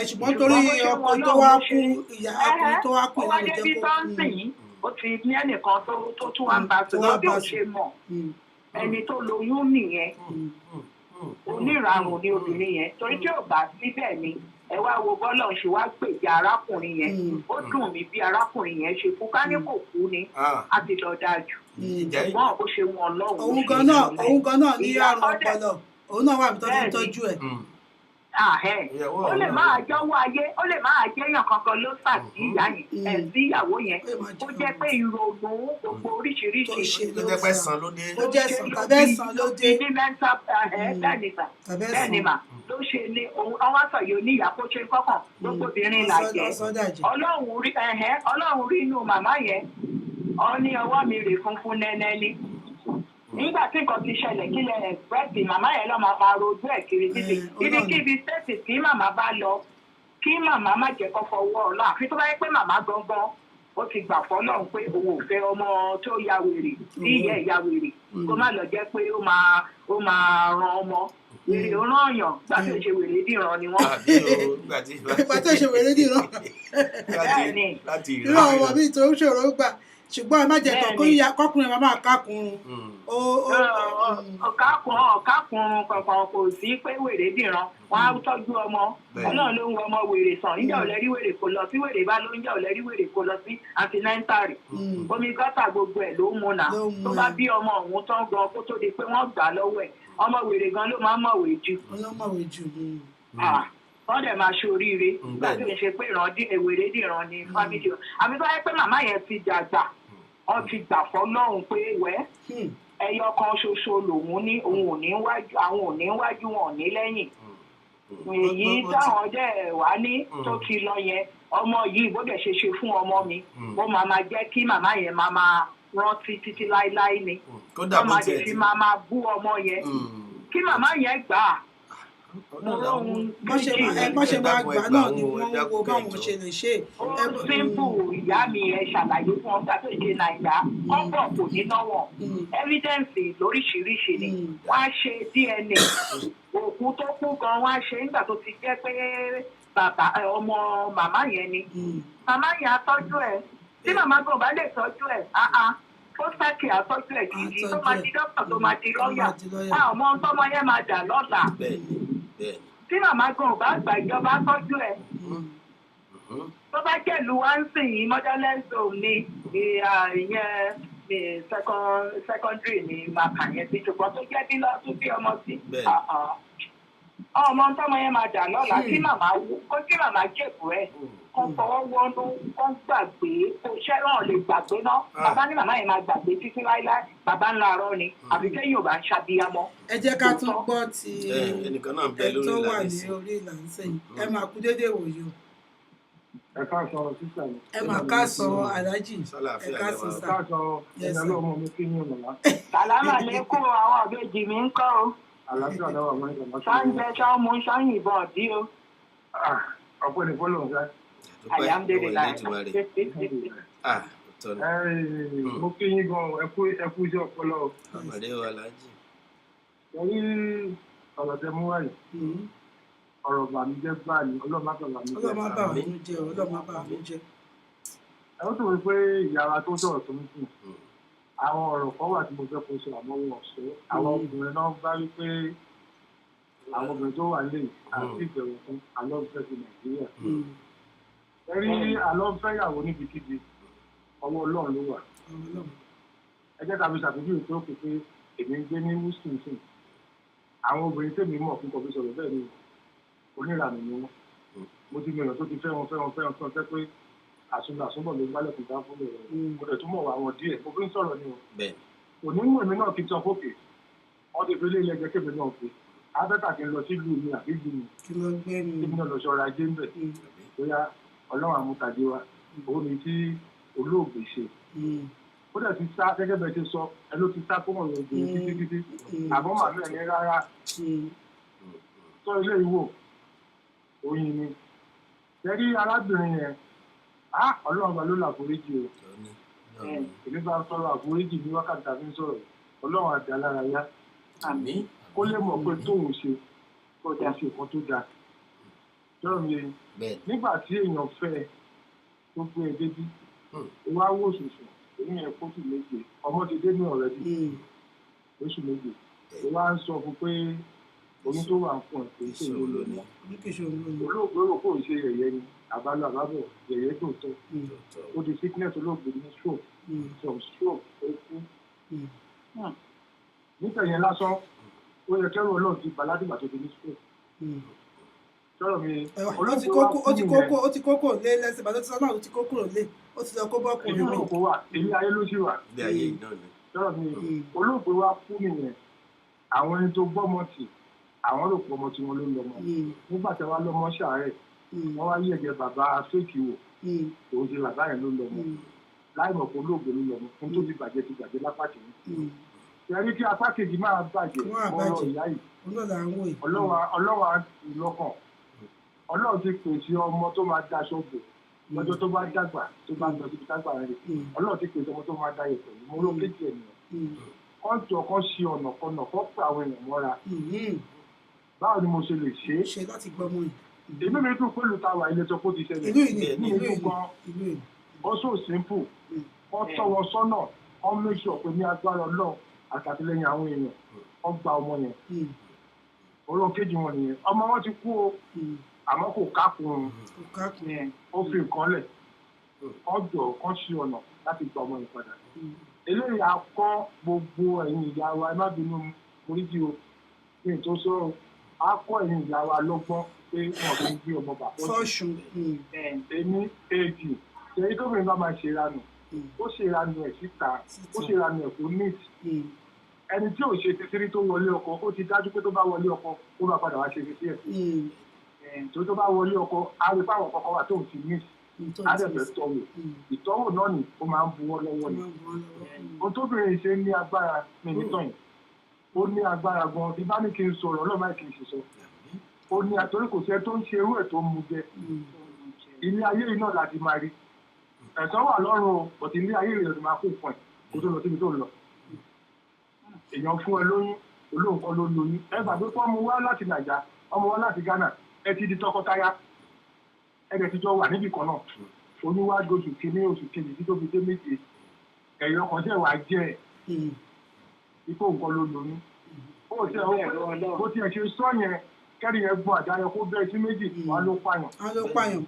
ṣùgbọ́n torí ọkọ tó wá kú ìyá ọkùnrin tó wá kú ìlànà ìjẹ́ kó ó ti ní ẹnìkan tó tún wá ń bá tó lọ́bí ò ṣe mọ̀ ẹni tó lóyún nìyẹn oníràrùn ni obìnrin yẹn torí tí ò bá síbẹ̀ ni ẹ wá wo bọ́lọ̀ ṣe wá gbèjà arákùnrin yẹn ó dùn mí bí arákùnrin yẹn ṣe kú ká ní kò kú ni á ti lọ dáa jù ṣùgbọ́n bó ṣe wọn lọ́hùn. òun gan náà ní àrùn ọpọlọ òun náà wà bí tó ti ń tọ́jú ẹ̀. ó lè máa jọ́wọ́ ayé ó lè máa jẹ́yàn kankan ló sà sí ìyá yẹn sí ìyàwó yẹn ó jẹ́ pé ìrònú gbogbo oríṣiríṣi ló jẹ́ pé san ló dé. ó jẹ́ sàn tàbí ẹ̀sán ló dé. ní mẹ́ta bẹ́ẹ̀ni mà ló ṣe ní òun ọwọ́ sọ̀yọ́ oníyà kó ṣe kọ́kàn gbogbo obìnrin làjẹ́ ọlọ́run rí inú màmá yẹn ọ ní ọwọ́ mi rè funfun nẹ́nẹ́ ni nígbà tí nǹkan ti ṣẹlẹ̀ kí lẹ ẹ̀gbẹ́sì màmá yẹn lọ́ máa rojú ẹ̀ kiri títì ibikíbi sẹ́ẹ̀tì tí màmá bá lọ kí màmá má jẹ́ kó fọwọ́ ọ̀la àfi tó bá yẹ pé màmá gangan ó ti gbà fọ́lọ́run pé òun ò fẹ́ ọmọ tó ya wèrè tí ìyá ẹ̀ ya wèrè kó má lọ jẹ́ pé ó máa ran ọmọ wèrè ó rán ọ̀yàn gbà tó ṣe wèrè dìran ni wọ́n. gbà tó ṣe wèrè dìran irú àwọn ọmọ mi tó ń ṣòro gbà ṣùgbọ́n ẹ má jẹ́ kọkùnrin máa kákùnrin. ọ̀kákùnrin kankan kò sí pé wèrè dìran wọn á tọ́jú ọmọ ọlọ́run ló ń wọ ọmọ wèrè sàn níjà ò lẹ́rí wèrè kó lọ sí wèrè bá ló ń jà ò lẹ́rí wèrè kó lọ sí antinẹ́ntàrì omi gọ́tà gbogbo ẹ̀ ló ń mu nà tó bá bí ọmọ òun tán gan kó tó di pé wọ́n gbà lọ́wọ́ ẹ̀ ọmọ wèrè gan ló máa ń mọ̀wé jù. wọ́n dẹ̀ máa ṣe oríire nígbà tí ó ń ṣe pé ìwèrè dìran ni fámìlì àbí tó yẹ pé màmá yẹn ti dàgbà wọ́n ti gbà fọ́lọ́run pé wẹ́ ẹyọ kan ṣoṣo lòun ní òun ò ní wájú àwọn ò ní wájú wọn ò ní lẹ́yìn èyí táwọn dẹ̀ wá ní tó ti lọ yẹn ọmọ yìí bó dẹ̀ ṣe fún ọmọ mi ó máa jẹ́ kí màmá yẹn máa rántí títí láéláé ni wọ́n máa lè fi máa bú ọmọ yẹn kí màmá yẹn gbà á. Bọ́n ṣe máa gbà náà ni wọ́n ń wo báwọn ṣe lè ṣe. ó símbù ìyá mi ẹ ṣàlàyé fún ọgbà tó ṣe nàìjà kọ́ńbọ̀ kò ní náwọ̀ evidence lóríṣiríṣi ni wọ́n á ṣe DNA òkú tó kú gan wọ́n á ṣe nígbà tó ti jẹ́ pé bàbá ọmọ màmá yẹn ni màmá yẹn á tọ́jú ẹ̀ tí màmá gan bá lè tọ́jú ẹ̀ ó sákè àtọ́jú ẹ̀ gidi tó máa di dókítà tó máa di lọ́ọ̀yà ọmọ tọ́mọ yẹn máa dà lọ́la tí màmá gan bá gbà ìjọba tọ́jú ẹ̀ tó bá jẹ̀lú wá ń sìn yín motherless home ní ìyẹn secondary ní màkà yẹn ti ṣùgbọ́n tó jẹ́ bí lọ́ọ́ tó bí ọmọ sí ọmọ tọ́mọ yẹn máa dà lọ́la kí màmá jẹ̀bù ẹ̀ kọ́ fọwọ́ wọnú kọ́ gbàgbé kó iṣẹ́ náà lè gbàgbé náà bàbá ní màmá yẹn máa gbàgbé títí láíláí bàbá ńlá arọ́ ni àbí kéyìn ò bá ń ṣàbíyamọ́. ẹ jẹ́ ká tún gbọ́ ti ẹnìkan náà bẹ ẹ lórí tó wà ìlànà ní ìsìn. orí ìlànà sẹ́yìn ẹ máa kú dédé wòye o ẹ káàsán sísà mi. ẹ máa káàsán aláàjì ẹ Sálàáfíà káàsán lẹ́wà. sá. káàsán Yes, ẹ̀dá sir. lọ́mọ mi kí yín ọ̀nà. sàlámà lẹ́kùn àwọn ọ̀bẹ́jì mi ń kọ́ o àlàáfíà dáwà máa ń sọ máa sáńjẹ sáńmú sáyìnbọn ọ̀dí o ọ̀pọ̀ ní fọ́lọ̀ ọ̀gá. àyàmdélélà Ọ̀tọ̀ ni. mo kí yín gan ẹkú iṣẹ́ ọpọlọ. Àmàlẹ́ o aláàjì. torí ọ̀rọ̀ tẹ mú wáyé ọ̀rọ̀ bàmíjẹ́ gbà ní ọlọ́mọ bàmíjẹ́. ọlọ́mọ bá àwọn jẹ ọlọ́mọ bá àwọn jẹ. ẹ ó tó wí pé ìyá wa tó sọ̀rọ̀ tó ń sùn àwọn ọ̀rọ̀ kan wà tí mo fẹ́ kó sọ àmọ́ wọn sọ àwọn ọkùnrin náà bá rí pé àwọn obìnrin tó wà lè àti ìbẹ̀rù fún alọ́fẹ́ ti Nàìjíríà. Ẹ̀rí alọ́fẹ́yàwó níbikíbi ọwọ́ Ọlọ́run ló wà. Ẹ jẹ́ ká fi ṣàpèjúwe tó kù pé èmi ń gbé ní Wisconsin. Àwọn obìnrin tèmi mọ̀ fún kọfí sọ̀rọ̀ bẹ́ẹ̀ ni oníranù ni wọ́n. Mo ti mìíràn tó ti fẹ́ wọn fẹ́ pé àsúnbọ̀ ló gbálẹ̀ kò dá fún mi rẹ̀. Mo dẹ̀ tún mọ̀ wá wọn díẹ̀. Mo fi ń sọ̀rọ̀ ni o. Òní mú èmi náà kí n sọ fókè. Wọ́n ti fi ilé ilé ẹgbẹ́ kébì náà pé abẹ́ta kí n lọ sí ìlú mi àbí ìlú mi. Kí mi náà lọ ṣọ́ra ajé ń bẹ̀. Bóyá Ọlọ́run àmútàdé wa. Òun ni tí olóògbé ṣe. Ó dẹ̀ ti sá gẹ́gẹ́ bẹ́ẹ̀ ṣe sọ ẹ ló ti sá fún ọ̀rọ̀ ògbìn títí àbọ̀ màmí ẹ̀ ní rárá tọ́ ilé ìwò oyin ni tẹ́rí arábìnrin yẹn Ọlọ́run bá ló là àforíjì o èmi bá sọ̀rọ̀ àforíjì ní wákàtí tàbí ń sọ̀rọ̀ Ọlọ́run àti alára yá kó lè mọ̀ pé tóun ṣe kó dá ṣe nǹkan tó dáa jọ́rọ̀ mi nígbà tí èèyàn fẹ́ tó gbé ẹ débí wá wò ṣùṣù èyí yẹn kóṣù méje ọmọ ti dé ní ọ̀rẹ́ bí oṣù méje ó wá ń sọ fún pé oyún tó wà ń fún ẹ kò ṣe olóògbé rò kó ṣe yẹ̀yẹ́ ni àbálò àbábọ̀ yẹ̀yẹ́ tó tọ́ ó di sickness olóògbé ní stroke some stroke ó kú nípa yẹn lásán ó yẹ kẹ́rù Ọlọ́run ti bà látìgbà tó ti ní stroke sọ̀rọ̀ mi ó ti kókó lé lẹ́sìn bàtọ́ tí sọ́nà ó ti kókó lé ó ti lọ kó bọ́ kùnrin mi. olóògbé wa èmi ayé ló ṣì wà. sọ̀rọ̀ mi olóògbé wa kú nìyẹn àwọn ẹni tó gbọ́mọ tì àwọn rò pé ọmọ tí wọ́n ló ń lọ́mọ nígbà tí wọ́n lọ́mọ ṣàárẹ̀ wọ́n wá yí ẹ̀jẹ̀ bàbá fèkì wò òun ṣe bàbá yẹn ló lọ́mọ láì mọ̀ pé olóògbé ló lọ́mọ fún tó ti bàjẹ́ lápá kìíní. ẹ̀rí kí apá kejì máa bàjẹ́ ọ̀rọ̀ ìyá yìí Ọlọ́run á lọ́kàn Ọlọ́run ti pèsè ọmọ tó máa daṣọ bò lọ́jọ́ tó bá dàgbà tó bá lọ síbi tágbà rẹ̀ Ọlọ́run ti pèsè ọmọ tó máa dá yẹ̀pẹ̀ mo ló kéjì ènìyàn kọ́ńtò kan ṣe ọ̀nà kan náà kọ́ pé àwọn èèyàn mọ́ra báwo ni mo ṣe lè ṣe é ṣe láti gbọ́ mọ́ yìí. èmi mi dùn pẹ̀lú táwa ilé tó kó ti ṣẹlẹ̀ ní ìlú gan ó so simple wọ́n tọ́ wọn sọ́nà wọ́n make sure pé ní agbára Ọlọ́run àtàtìlẹ́yìn àwọn èèyàn wọ́n gba ọmọ yẹn olóhùn kejì wọn nìyẹn ọmọ wọn ti kú o àmọ́ kò kákùn ó fi nǹkan lẹ̀ ọjọ́ kan ṣe ọ̀nà láti gba ọmọ yẹn padà. eléyìí á kọ́ gbogbo ẹ̀yin ìyá wa ẹ má bínú oríjì o ní ètò sọ̀rọ̀ á kọ́ ẹ̀yin ìyá wa lọ́gbọ́n pé wọ́n fi ń gbé ọmọ bàbá fọ́ọ̀ṣùn. èmi èjì ṣèyí tóbìnrin bá máa ṣe ìranù ó ṣe ìranù ẹ̀ síta ó ṣe ìranù ẹ̀ kó neat ẹni tí ò ṣe títí tó wọlé ọkọ ó ti dájú pé tó bá wọlé ọkọ ó máa padà wá ṣe títí ẹ̀ tó bá wọlé ọkọ á rí fáwọn kọkọ wà tóun ti miss á dẹ̀ fẹ́ tọ́wò ìtọ́wò náà ni ó máa ń buwọ́ lọ́wọ́ ni ohun tóbìnrin ṣe ní agbára mi nítàn yìí ó ní agbára gan tí bá ní kí n sọ̀rọ̀ ọlọ́mọ kì í ṣe sọ ó ní àtọ́rí kò sí ẹ tó ń ṣe irú ẹ̀ tó ń mu jẹ ilé ayé yìí náà láti máa rí ẹ̀san wà lọ́rùn o bọ̀tí ilé ayé rẹ̀ ló máa kó fún ẹ̀ kó tó lọ síbi tó ń lọ èèyàn fún ẹ lóyún olóǹkan ló lóyún ẹ gbàgbé pé ọmọ wá láti Nàìjà ọmọ wá láti Ghana ẹ ti di tọkọtaya ẹgbẹ́ ti jọ wà níbì kan náà oyún wá oṣù kìíní oṣù kejì tí tó fi dé méje ẹ̀yọ́ kan tẹ̀ wá jẹ́ ipò nǹkan ló lóyún bó tiẹ̀ ṣe sọ yẹn kẹ́rin yẹn gbọ́n àdáyọ kó bẹ́ẹ̀ sí méjì wọn ló pààyàn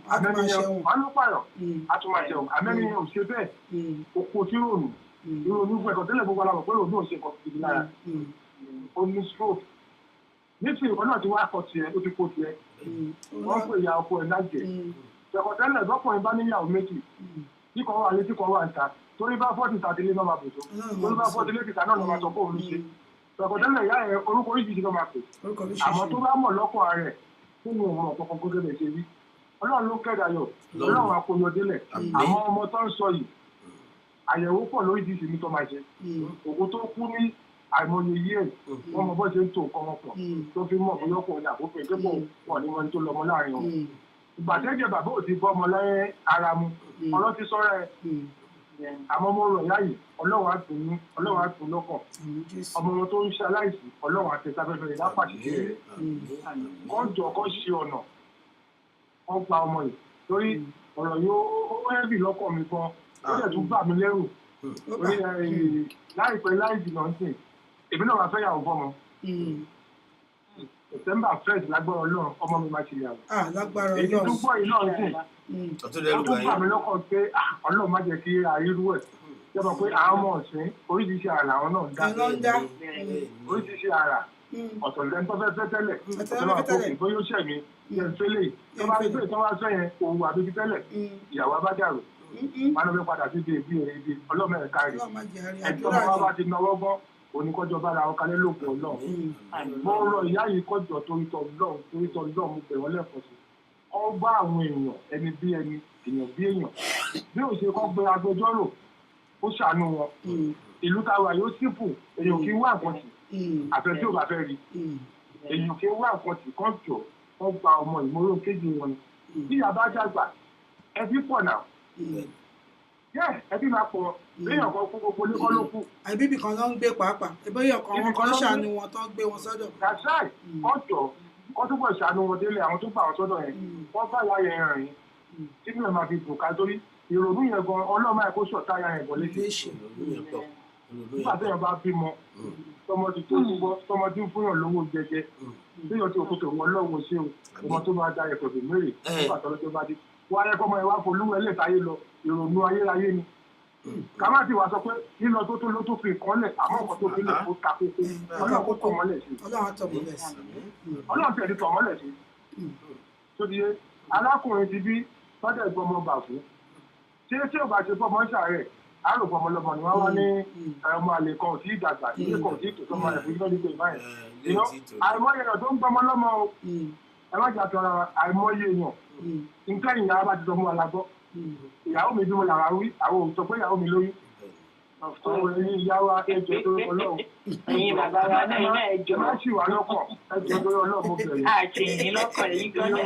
á tún máa ṣẹ̀wọ̀n àmẹ́niyàn ò ṣe bẹ́ẹ̀ oko tí rònú ìrònú gbẹ̀kọ̀ tẹ́lẹ̀ gbogbo alamọ̀ pé rònú ò ṣe nǹkan gidi lára ó ní stroke nítorí ìwọ náà ti wá kọ tiẹ̀ ó ti kó tiẹ̀ wọ́n pè ya ọkọ ẹ̀ lájẹ̀ gbẹ̀kọ̀ tẹ́lẹ̀ lọ́kùnrin bá níyàwó méjì tí kan wà lé tí kan wà ń ta torí bá fọ́ọ̀tì tàdílé náà máa bò tó torí bá fọ́ọ̀tì lé tìta náà lọ́ máa sọ fóònù ṣe gbẹ̀kọ̀ tẹ́lẹ̀ ìyá ẹ̀ orúkọ oríṣiríṣi ló máa pè àmọ́ tó bá mọ̀ lọ́kọ̀ rẹ̀ fún òun ọ̀rọ̀ kọ̀ọ̀kan kó débẹ̀ ṣe rí Ọlọ́run ló kẹ́dà yọ Ọlọ́run akóyọ délẹ̀ àwọn ọmọ tó ń sọ yìí àyẹ̀wò pọ̀ lórí ìdí ìsinmi tó máa ṣe òkú tó kú ní àìmọye yí ẹ̀ wọ́n mọ bọ́ ṣe ń tó nǹkan wọn pọ̀ tó fi mọ̀ bóyá ọkùnrin àbófin ìdẹ́pọ̀ wọn ní wọn tó lọmọ láàrin wọn. ìgbà tẹ́jẹ̀ bàbá ò ti bọ́ ọmọ lẹ́yìn ara mu ọlọ́ ti sọ́ra ẹ̀ àmọ́ mo rọ̀ yáyì Ọlọ́run á tún ní Ọlọ́run á tún lọ́kàn ọmọ wọn tó ń ṣe aláìsí Ọlọ́run àti ìsafẹ́fẹ́ lápàṣẹ rẹ̀ kọ́ jọ kọ́ ṣe ọ̀nà kọ́ gba ọmọ yìí torí ọ̀rọ̀ yóò ẹ́bì lọ́kàn mi gan ó dẹ̀ tún bà mí lẹ́rù orí láìpẹ́ láì jìnnà ń sìn èmi náà wàá fẹ́ yàwó fọ́mọ September 1st lágbára Ọlọ́run ọmọ mi máa ṣe yàwó. Lágbára èyí tó gbọ́ yìí náà sìn ọtún ó tún fà mí lọ́kàn pé Ọlọ́run má jẹ́ kí àìrú ẹ̀ jẹ́bọ̀ pé àwọn ọmọ ọ̀sìn oríṣiríṣi àrà làwọn náà ń dá oríṣiríṣi àrà ọ̀tọ̀ lẹ́nu tó fẹ́ tẹ́lẹ̀ ọ̀tọ̀ náà kó kì bóyá ó ṣẹ̀mí yẹn fẹ́lẹ̀ tó bá gbé tó bá sọ yẹn òun àbíbí tẹ́lẹ̀ ìyàwó abájàrò wọn lọ fẹ́ padà sí ibi èrè ọlọ́mọ ẹ̀ka rẹ̀ ẹ̀tọ́ wọn bá ti náwó gbọ́ oníkọ́jọ́ bá ra ọkàlẹ́ lóògùn Ọlọ́run mo rọ ìyá yìí kọjọ torítọ́ Ọlọ́run mo bẹ̀ wọ́n lẹ́kọ̀ọ́ sí ọgbà àwọn èèyàn ẹni bí ẹni èèyàn bí èèyàn bí ó ṣe kọ́ gbé agbẹjọ́rò ó ṣàánú wọn ìlú táwa yóò sípò èèyàn kì í wá nǹkan tì àfẹ tí ò bá fẹ́ rí èèyàn kì í wá nǹkan tì kọ́ jọ wọ́n gba ọmọ ìmọ̀ràn kéjì wọn ni bí ìyá bá dàgbà ẹbí pọ̀ náà ẹbí máa pọ̀ léèyàn kan kú gbogbo lé kọ́ ló kù. àbíbí kan ló ń gbé pàápàá ìbéyàn kan wọn kan ṣàánú wọn tó ń gbé wọn sọ́dọ̀. gàṣáì kọ́jọ́ kọ́ túbọ̀ ṣàánú wọn délé àwọn tó gbà wọn sọ́dọ̀ yẹn wọ́n bá ìyá yẹn rìn yín tí mi ò máa fi bùkà torí ìrònú yẹn gan ọlọ́mọ ẹ̀kọ́ sọ̀tá ya yẹn bọ̀ léṣe. nígbà tí yẹn bá bímọ tọmọ ti tó gbọ́ tọmọ tí ń fúnyàn lówó jẹjẹ léèyàn tí òkúta wọn lọ́wọ́ ṣé o ọmọ tó máa da ẹ̀kọ́ bì mérè nígbà tọ́lọ́jọ́ bá dé wọ́n ayẹ́kọ́ ọmọ ẹ̀ wá folúwẹ̀ lẹ́tàáyé lọ ìrònú ayérayé ni kàmá ti wá sọ pé lílọ tó ló tó fi nǹkan lẹ̀ àmọ́ nǹkan tó fi lè kó ta kókó Ọlọ́run kó tọ̀ mọ́lẹ̀ sí Ọlọ́run tẹ̀lé tọ̀ mọ́lẹ̀ sí tó di alákùnrin ti bí tọ́jà ìgbọ́mọ bà fún tí ò bá ṣe fọmọ ṣàárẹ̀ àròpọ̀ ọmọlọmọ ni wọ́n wá ní ọmọ àlè kan ò tí ì dàgbà ilé kan ò tí ì tò sọmọ rẹ̀ fún iná nígbà ìbáyẹn àìmọye èèyàn tó ń gbọmọ lọ́mọ o ẹ má jà tọrọ àìmọye èèyàn nǹkan ìyá bá ti sọ fún wa la gbọ́ ìyàwó mi bí mo làrá wí àwọn òun sọ pé ìyàwó mi lóyún tó ẹyin ìyá wa ẹjọ́ tó Ọlọ́run ẹ̀yin bàbá wa náà ẹjọ́ má sì wà lọ́kàn ẹjọ́ tó Ọlọ́run mo bẹ̀rẹ̀ àti ẹ̀yin lọ́kàn ẹ̀yin gan náà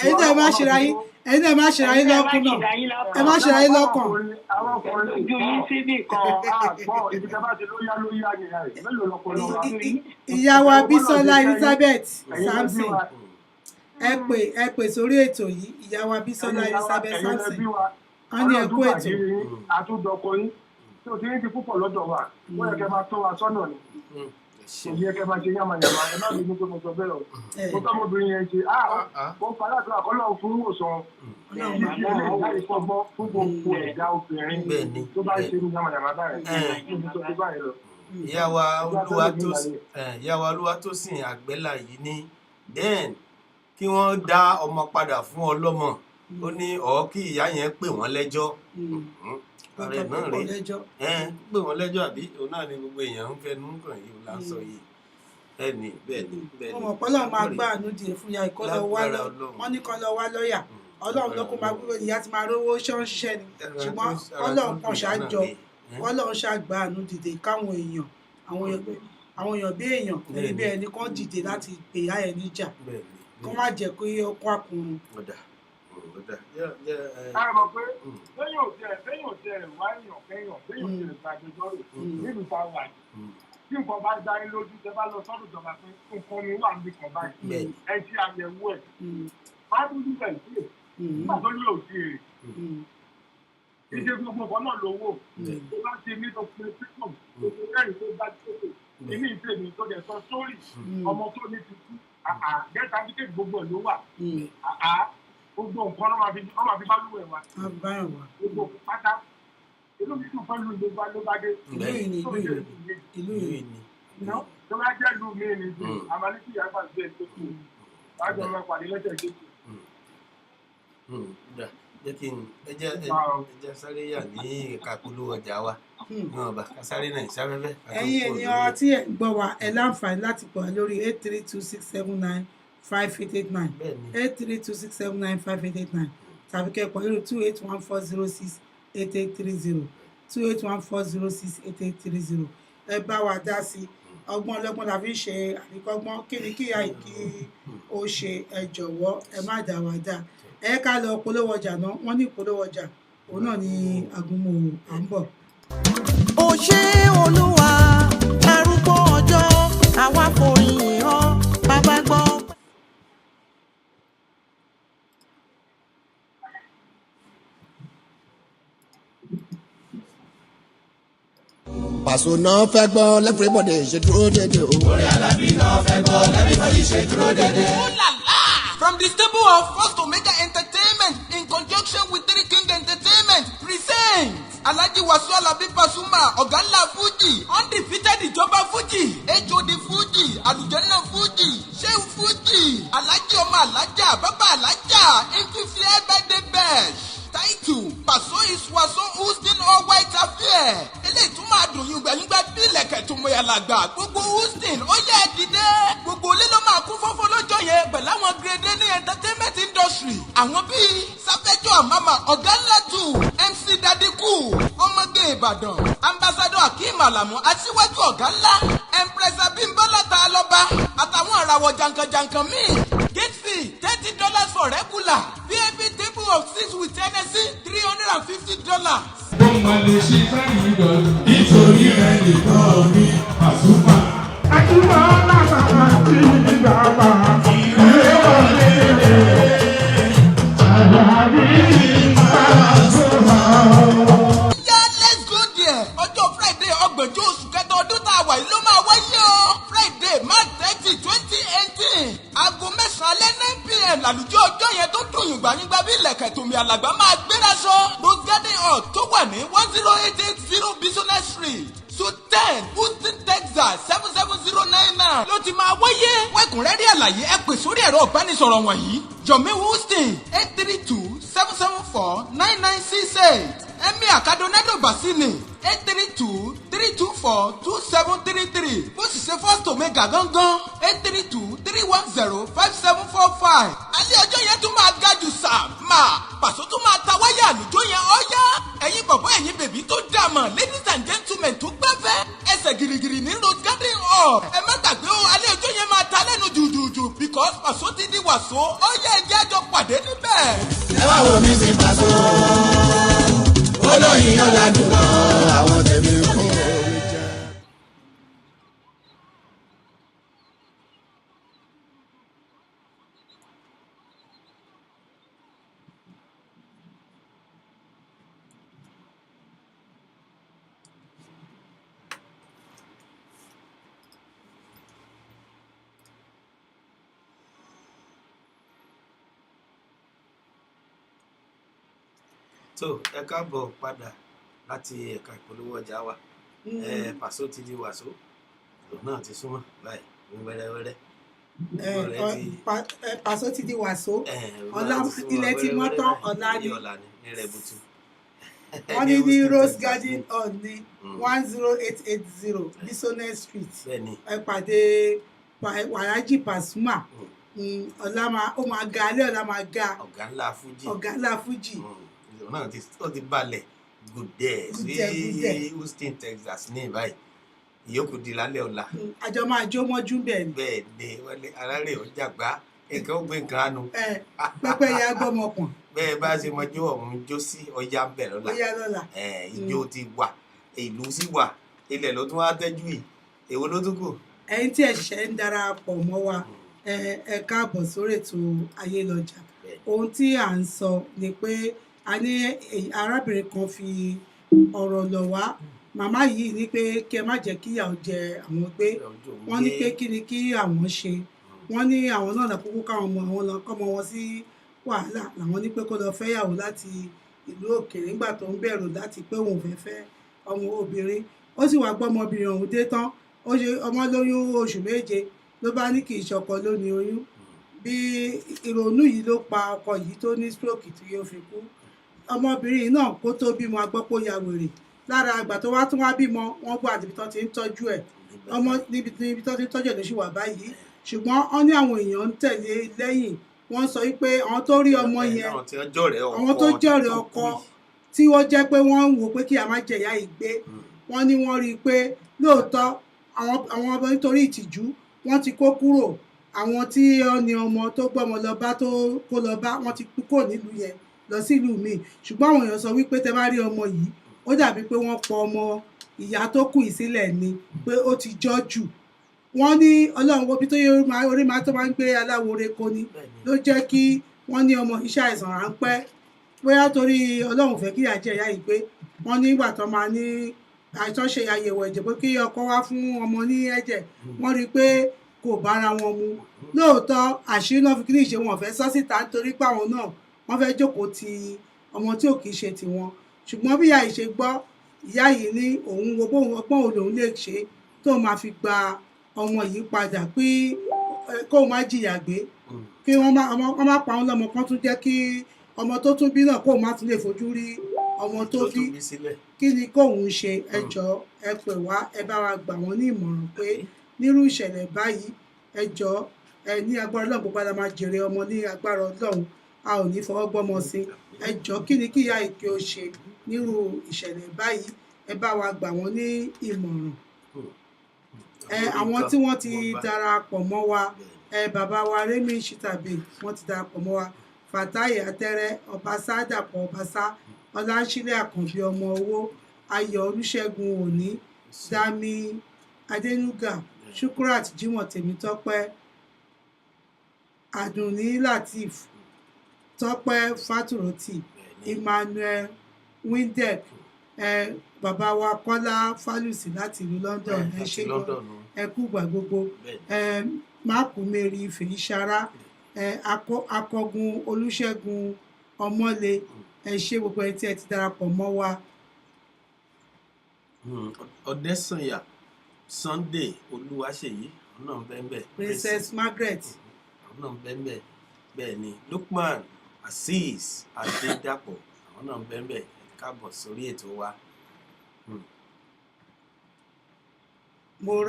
ẹ̀yin náà má ṣe ra yín lọ́kàn náà ẹ má ṣe ra yín lọ́kàn. àwọn ọkùnrin ojú yín síbì kan àgbọ̀ ibi tí a bá ti lóyá nìyà rẹ̀ mélòó lọ́kọ̀ lọ́wọ́. ìyá wa Bísọ́lá Elizabeth Samson ẹ pè sórí ètò yìí ìyá wa Bísọ́lá Elizabeth Samson wọ́n ní ẹ kú ètò. àtúndọ̀kọ yín tí o ti ní ti púpọ̀ lọ́dọ̀ wa wọ́n yẹ kẹ́ máa tọ́ wa sọ́nà ni èyí yẹ kẹ́ máa ṣe yàmàyàmà ẹ má bí ní pé mo sọ bẹ́ẹ̀ o mo tọ́mọbìnrin yẹn ṣe mo padà tó àkọ́lọ́ fún ìwòsàn kí ilé ìjà ìfọgbọ́ fún gbogbo ẹ̀dá obìnrin tó bá ṣe ní yàmàyàmà báyìí ní tó ti báyìí lọ. ìyá wa Olúwatósìn Àgbẹ́là yìí ní den kí wọ́n dá ọmọ padà fún ọlọ́mọ ó ní kí ìyá yẹn pè wọ́n lẹ́jọ́ ààrẹ náà rèé pè wọ́n lẹ́jọ́ àbí òun náà ni gbogbo èèyàn ń fẹnu kàn yìí là ń sọ yìí ẹni bẹ́ẹ̀ ni. ọmọ ọpọlọ máa gbá àánú dìé fún ya ìkọlọ wọn ní kọlọ wá lọ́ọ̀yà Ọlọ́run ló kó máa gbúrò ìyá ti máa rówó ṣiṣẹ́ ni ṣùgbọ́n Ọlọ́run kan ṣáájọ Ọlọ́run ṣàgbà àánú dìde káwọn èèyàn àwọn èèyàn bí èèyàn ẹni bí ẹni kan dìde láti pè ìyá ẹ̀ níjà kó má jẹ́ kó yẹ ọkọ àkùnrin. a mọ̀ pé lẹ́yìn òtí ẹ̀ wá èèyàn kẹ́yàn lẹ́yìn òtí ẹ̀ gbàgbẹ́jọ́rò nílùú tá a wà yìí tí nǹkan bá dá yín lójú tẹ́ bá lọ sọ́dọ̀ ìjọba pé nǹkan ni wà níbi kan báyìí ẹ ṣe àyẹ̀wò ẹ̀ má dúdú bẹ̀ sí ẹ̀ nígbà tó lò sí èrè ìṣe gbogbo nǹkan náà lówó tó bá ṣe ní documentation tó ṣe rẹ́rìn tó bá tètè ìní ìtẹ̀mí tó dẹ̀ sọ sórí ọmọ tó ní ti kú gẹ́gẹ́ àbíkẹ́ gbogbo ẹ̀ ló wà gbogbo nǹkan ló máa fi bá lúwẹ̀ wa gbogbo pátá ìlú mi tún fẹ́ lu ìlú ló bá dé ìlú yìí tó bá jẹ́ ìlú mi ní ju àmàlíkì yàgbà gbé tó kù lájọ ọmọ ìpàdé lẹ́sẹ̀ tó kù. jẹ́ kí n ẹjẹ́ sáré yà ní ẹ̀ka polówó ọjà wa náà bá sáré náà ìsáfẹ́fẹ́. ẹ̀yin ènìyàn tí ẹ̀ ń gbọ́ wa ẹ̀ láǹfààní láti pọ̀ lórí 83267958889 83267958889 tàbí kẹ́pọ̀ lórí 28140688830 28140688830 ẹ bá wa dá sí ọgbọ́n ọlọ́gbọ́n la fi ń ṣe àríkọ́gbọ́n kí ni kíyà kí ó ṣe ẹ jọ̀wọ́ ẹ má dá wa dá ẹ ká lọ polówó ọjà náà wọ́n ní polówó ọjà òun náà ní agunmọ̀ à ń bọ̀. ó ṣé Olúwa arúgbó ọjọ́ àwa forin yìn ọ́ bàbá gbọ́. Pàṣọ náà fẹ́ gbọ́ everybody ṣe dúró dédé o. Orí Alábí náà fẹ́ gbọ́ everybody ṣe dúró dédé. From the stable of First Omega Entertainment in conjunction with Three King Entertainment present Alhaji Wasiu Alabi Pasuma Ọ̀gá ńlá Fuji undefeated ìjọba Fuji HOD Fuji Àlùjànnà Fuji Shehu Fuji Alhaji ọmọ Alhaja Bàbá Alhaja Ififie birthday bash title Paso is Waso Houston All White Affair eléyìí tún máa dùn yùngbàyùngbà bí ilẹ̀kẹ̀ tó mọ yàrá gbogbo Houston ó yẹ dìde gbogbo olé ló máa kún fọ́fọ́ lọ́jọ́ yẹn pẹ̀lú àwọn gírèdé ní entertainment industry àwọn bíi Sáfẹ́jọ́ Àmàmà Ọ̀gá ńlá 2 MC Dadiku ọmọge Ìbàdàn ambassador Akeem Alamu aṣíwájú Ọ̀gá ńlá Empress Abímbọ́lá Tàlọ́ba àtàwọn ìràwọ̀ jankan-jankan míì gate fee $30 for regular VIP table of 6 with Tennessee $350. Bọ́mọ lè ṣe báyìí lọ nítorí rẹ̀ nìkan ní Pasuma. Àtúbọ̀ lábàbà sí bàbá ìwé wọlé Alábí Pasuma. Yeah, let's go there. Ọjọ́ Friday ọgbọ̀njọ́ oṣù kẹta ọdún tá a wà yìí ló máa wáyé o. Friday March 30, 2018. Aago 9 p.m. làlùjọ ọjọ́ yẹn tó dùn yùngbàyùngbà bí ilẹ̀kẹ̀ tòmí alàgbà máa gbéra sọ. Rose Garden Hall tó wà ní 10880 Business Street. Suite 10 Houston, Texas 77099 ló ti máa wáyé. Wẹ́kùnrẹ́rẹ́ àlàyé ẹ pè sórí ẹ̀rọ ìbánisọ̀rọ̀ wọ̀nyí. Yomi Houston 832-774-9968. Emmy Akadonado Basini 832-324-2733. Bó sì ṣe First Omega gángan 832-310-5745. Alẹ́ ọjọ́ yẹn tún máa ga jù sáà Pàṣọ tún máa ta wáyà àlùjọ yẹn ọ̀yá. Ẹ̀yin bọ̀bọ̀ ẹ̀yin bèbí tó dàmọ̀ ladies and gentlemen tó gbẹ́fẹ́. Ẹsẹ̀ gìrìgìrì ní Rose Garden Hall. Ẹ má gbàgbé o alẹ́ ọjọ́ yẹn máa ta lẹ́nu jùjùjù because Pàṣọ ti di wàsó. Ọ̀yá ẹ̀jẹ̀ àjọ pàdé níbẹ̀. Ẹ wá wo mi sí Paso. Olóyin ọ̀làdùn lọ àwọn tẹ̀mí kún orí jẹ́. So ẹ káàbọ̀ padà láti ẹ̀ka ìpolówó ọjà wa. Paso ti di wàsó òun náà ti súnmọ́ báyìí ní wẹ́rẹ́wẹ́rẹ́. Paso ti di wàsó ọ̀la ilẹ̀ ti mọ́ tán ọ̀la ni ní Rẹ̀bùtù. wọ́n ní ní Rose Garden Hall ní 10880 Business Street ẹ pàdé Alhaji Pasuma. Ọ̀la ó máa ga alẹ́ ọ̀la máa ga Ọ̀gá ńlá Fuji. Ọ̀gá ńlá Fuji. Náà ó ti balẹ̀ gùdẹ̀ sí Houston, Texas ní ìbáyìí ìyókù di lálẹ́ ọ̀la. Àjọ máa jó mọ́jú bẹ́ẹ̀ ni. Bẹ́ẹ̀ ni wọlé alárè ọjà gbá nǹkan ó gbé nǹkan anu. Pẹ́pẹ́ ya gbọ́mọkùn. Bẹ́ẹ̀ bá ṣe mọ jó ọ̀hún jó sí ọjà ń bẹ̀ lọ́la. Ọjà lọ́la. Ìjó ti wà ìlú sì wà ilẹ̀ ló tún wá tẹ́jú yìí èwo ló tún kù. Ẹ̀yin tí ẹ ṣẹ̀ ń darapọ̀ mọ́ wa ẹ káàbọ̀ sórí ètò Ayélọ́jà. Ohun tí à ń sọ ni pé a ní arábìnrin kan fi ọ̀rọ̀ lọ̀ wá màmá yìí ní pé kí ẹ má jẹ́ kí ìyàwó jẹ àwọn gbé wọ́n ní pé kí ni kí àwọn ṣe wọ́n ní àwọn náà kúkú káwọn ọmọ àwọn lọ kọ́mọ wọn sí wàhálà làwọn ní pé kó lọ fẹ́yàwó láti ìlú òkèèrè nígbà tó ń bẹ̀rù láti pé òun fẹ́ ọmọ obìnrin ó sì wá gbọ́ ọmọbìnrin ọ̀hún dé tán ó ṣe ọmọ lóyún oṣù 7 ló bá ní kì í ṣọkọ lónìí oyún bí ìrònú yìí ló pa ọkọ yìí tó ní stroke tí yóò fi kú ọmọbìnrin náà kó tó bímọ agbọ́pọ̀ ya wèrè lára àgbà tó wá tún wá bímọ wọ́n gbọ́ àti ibi tó ti ń tọ́jú ẹ̀ ọmọ níbi tó ti ń tọ́jú ẹ̀ ló ṣì wà báyìí ṣùgbọ́n wọ́n ní àwọn èèyàn ń tẹ̀lé lẹ́yìn wọ́n sọ wípé àwọn tó rí ọmọ yẹn àwọn tó jọ̀rẹ̀ ọkọ tí wọ́n jẹ́ pé wọ́n ń wò pé kí a má jẹ̀yà ìgbé wọ́n ní wọ́n rí i pé lóòótọ́ àwọn ọmọ nítorí ìtìjú wọ́n ti kó kúrò àwọn tí ó ní ọmọ tó gbọ́mọ lọ bá tó kó lọ bá wọ́n ti kó nílùú yẹn lọ sí ìlú mi ṣùgbọ́n àwọn èèyàn sọ wípé tẹ bá rí ọmọ yìí ó dàbí pé wọ́n pọ ọmọ ìyá tó kù ìsílẹ̀ ni pé ó ti jọ́ jù wọ́n ní ọlọ́run wo bí tó yẹ orí máa tó máa ń gbé aláwo reko ni ló jẹ́ kí wọ́n ní ọmọ iṣẹ́ àìsàn ráńpẹ́ bóyá torí ọlọ́run fẹ́ kí ìyá jẹ ìyá yìí pé wọ́n ní ìgbà tó máa ní àìsàn ṣe àyẹ̀wò ẹ̀jẹ̀ pé kí ọkọ wá fún ọmọ ní ẹ̀jẹ̀ wọ́n rí i pé kò bára wọn mu lóòótọ́ àṣírí náà fi kí ní ìṣe wọn fẹ́ sọ síta nítorí pé àwọn náà wọ́n fẹ́ jókòó ti ọmọ tí ò kì í ṣe tiwọn ṣùgbọ́n bí ìyá yìí ṣe gbọ́ ìyá yìí ní òun wo bóun ọgbọ́n òun lòun lè ṣe tóun máa fi gba ọmọ yìí padà pé kóun má jìyà gbé kí wọ́n má pa òun lọ́mọ kan tún jẹ́ kí ọmọ tó tún bí náà kóun má tún lè fojú rí ọmọ tó bí kí ni kóun ṣe ẹ jọ̀ọ́ ẹ pè wá ẹ bá wa gbà wọ́n ní ìmọ̀ràn pé nírú ìṣẹ̀lẹ̀ báyìí ẹ jọ̀ọ́ ẹ ní agbára Ọlọ́run gbogbo ara máa jèrè ọmọ ní agbára Ọlọ́run a ò ní fọwọ́ gbọ́mọ sí ẹ jọ̀ọ́ kí ni kí ìyá ìpè ó ṣe nírú ìṣẹ̀lẹ̀ báyìí ẹ bá wa gbà wọ́n ní ìmọ̀ràn àwọn tí wọ́n ti darapọ̀ mọ́ wa bàbá wa Remi Shitabe wọ́n ti darapọ̀ mọ́ wa Fatai Atẹ́rẹ́ Ọbaṣá Dàpọ̀ Ọbaṣá Ọláṣílẹ̀ Àkànbí ọmọ owó Ayọ̀ Olúṣẹ́gun Òní Dami Adénúgà Shukrat Jimoh Tèmítọ́pẹ́ Àdùnní Lateef Tọ́pẹ́ Fátúrọ́tì Emmanuel Windek bàbá wa Kọ́lá Fálùsì láti ìlú London ẹ ṣé ẹ kú gbà gbogbo Mákùmẹ́rì Fèyíṣará Akọgun Olúṣẹ́gun Ọmọlé ẹ ṣé gbogbo ẹ tí ẹ ti darapọ̀ mọ́ wa. Ọdẹ́sànyà Sunday Olúwaṣèyí ọ̀nà bẹ́ẹ̀ Princess Margaret ọ̀nà bẹ́ẹ̀ ni Lukman Azeez Adédàpọ̀ ọ̀nà bẹ́ẹ̀ káàbọ̀ sórí ètò wa. mo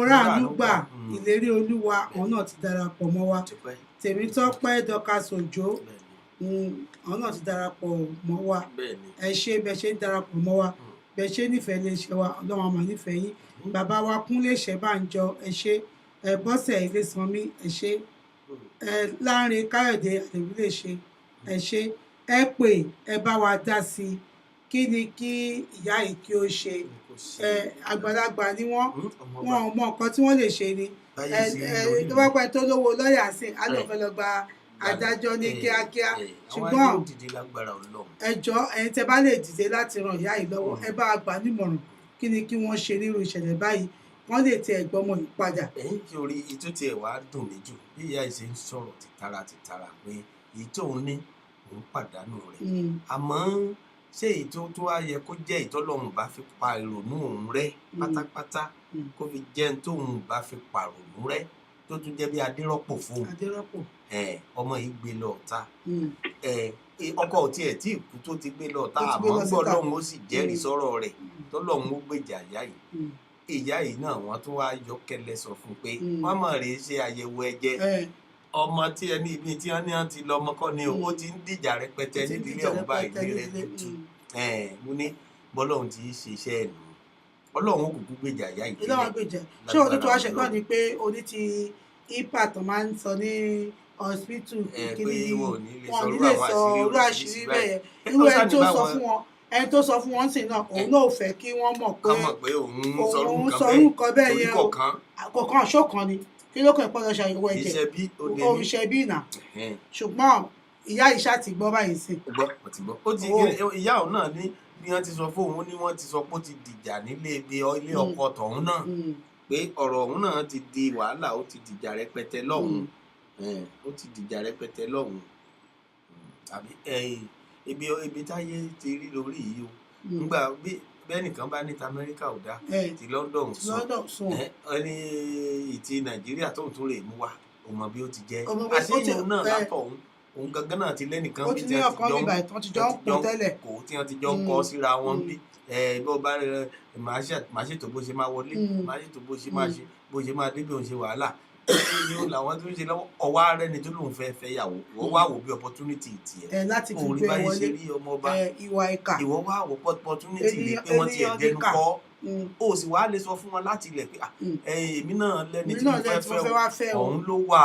rà àlùgbà ìlérí olúwa àwọn náà ti darapọ̀ mọ́ wa Tèmítọ́pẹ́ Dorcas Òjó àwọn náà ti darapọ̀ mọ́ wa ẹ ṣé bẹ́ẹ̀ ṣe ń darapọ̀ mọ́ wa bẹ́ẹ̀ ṣe nífẹ̀ẹ́ lè ṣe wa Ọlọ́run àmọ́ nífẹ̀ẹ́ yín bàbá wa Kúnlé Ṣẹ̀bánjọ ẹ ṣé Bọ́sẹ̀ Ilésanmí ẹ ṣé Láńre Káyọ̀dé Àdèwúlé ṣe ẹ ṣé ẹ pè ẹ bá wa dá sí i kí ni kí ìyá yìí kí ó ṣe àgbàlagbà ni wọ́n ò mọ nǹkan tí wọ́n lè ṣe ni tó bá pẹ́ tó lówó lọ́ọ̀yà sí i á lọ fẹ́ lọ gba adájọ́ ní kíákíá ṣùgbọ́n ẹ jọ̀ọ́ ẹ̀yin tẹ́ bá lè dìde láti ran ìyá yìí lọ́wọ́ ẹ bá gbà nímọ̀ràn kí ni kí wọ́n ṣe nírú ìṣẹ̀lẹ̀ báyìí wọ́n lè tẹ ẹ̀gbọ́n yìí padà. ẹ̀yin kí orí ìtú tiẹ̀ wá dùn mí jù bí ìyá yìí ṣe ń sọ̀rọ̀ tìtara pé èyí tóun ní òun pàdánù rẹ̀ àmọ́ ṣé èyí tó wá yẹ kó jẹ́ ìtọ́lọ́run bá fi pa ìrònú òun rẹ́ pátápátá kó fi jẹ́ tóun bá fi pàrònú rẹ́ tó tún jẹ́ bí adérọ́pò fóun ọmọ yìí gbé lọ ọ̀tá ọkọ tiẹ̀ tí ìkú tó ti gbé lọ ọ̀tá àmọ́ gbọ́dọ̀hún ó sì jẹ́rìí sọ́rọ̀ rẹ̀ tọ́lọ́hún ó gbèjà ìyá yìí náà wọ́n tún wá yọ kẹlẹ́ sọ fún pé wọ́n mọ̀ rèé ṣe àyẹ̀wò ẹ̀jẹ̀ ọmọ tí ẹni ibi tí wọ́n ní wọ́n ti lọ ọmọ kọ́ ni ó ti ń dìjà rẹpẹtẹ nídìílé ọba ìlú rẹ̀ tuntun mo ní bọ́lọ́hún ti ṣe iṣẹ́ ẹ̀ nù ọlọ́run ó kúkú gbèjà ìyá ìdílé. ìlọ́wọ́ gbèjà ṣé o tuntun aṣẹ náà ni pé oní ti ipa tó máa ń sọ ní hospital kíní wọn ò ní lè sọ orú àṣírí bẹ́ẹ̀ irú ẹni tó sọ fún wọn sì náà òun náà ò fẹ́ kí wọ́n mọ̀ pé òun sọrú nǹkan bẹ́ẹ̀ yẹn o kọ̀ọ̀kan ṣọ̀kan ni kí ló kàn pọ́n lọ ṣàyẹ̀wò ẹ̀jẹ̀ òṣìṣẹ́ bí ìnà ṣùgbọ́n ìyá ìṣá ti gbọ́ báyìí sí. ìyá òun náà ní bí wọ́n ti sọ fóun ní wọ́n ti sọ pé ó ti dìjà nílé ilé ọkọ tọ̀hún náà pé ọ̀rọ̀ ọ̀hún náà ti di wàhálà ó ti dìjà rẹpẹtẹ lọ́hùn ó ti dìjà rẹpẹtẹ lọ́hùn àbí ibi táyé ti rí lórí yìí o nígbà bẹ́ẹ̀ nìkan bá ní ti Amẹ́ríkà ò dá ti London sùn ẹni ti Nàìjíríà tóun tún lè mú wa òun mọ bí ó ti jẹ́ àṣeyàn náà látọ̀ òun gangan náà ti lẹ́nìkan bí tí wọ́n ti jọ ń kọ́ síra wọn bí bó bá máa ṣètò bó ṣe máa wọlé máa ṣètò bó ṣe máa ṣe bó ṣe máa dé bí òun ṣe wàhálà yóò làwọn tó ń ṣe lọ́wọ́ ọwọ́ ààrẹ ni tó lóun fẹ́ fẹ́ yàwó wọ́n wá wò bí opportunity tiẹ̀ láti fi gbé wọlé ìwà ìkà ìwọ wá wò opportunity ni pé wọ́n ti ẹ̀dẹ́nu kọ́ o sì wá lè sọ fún wọn láti ilẹ̀ pé èmi náà lẹ́ni tí mo fẹ́ fẹ́ ọ̀hún ló wà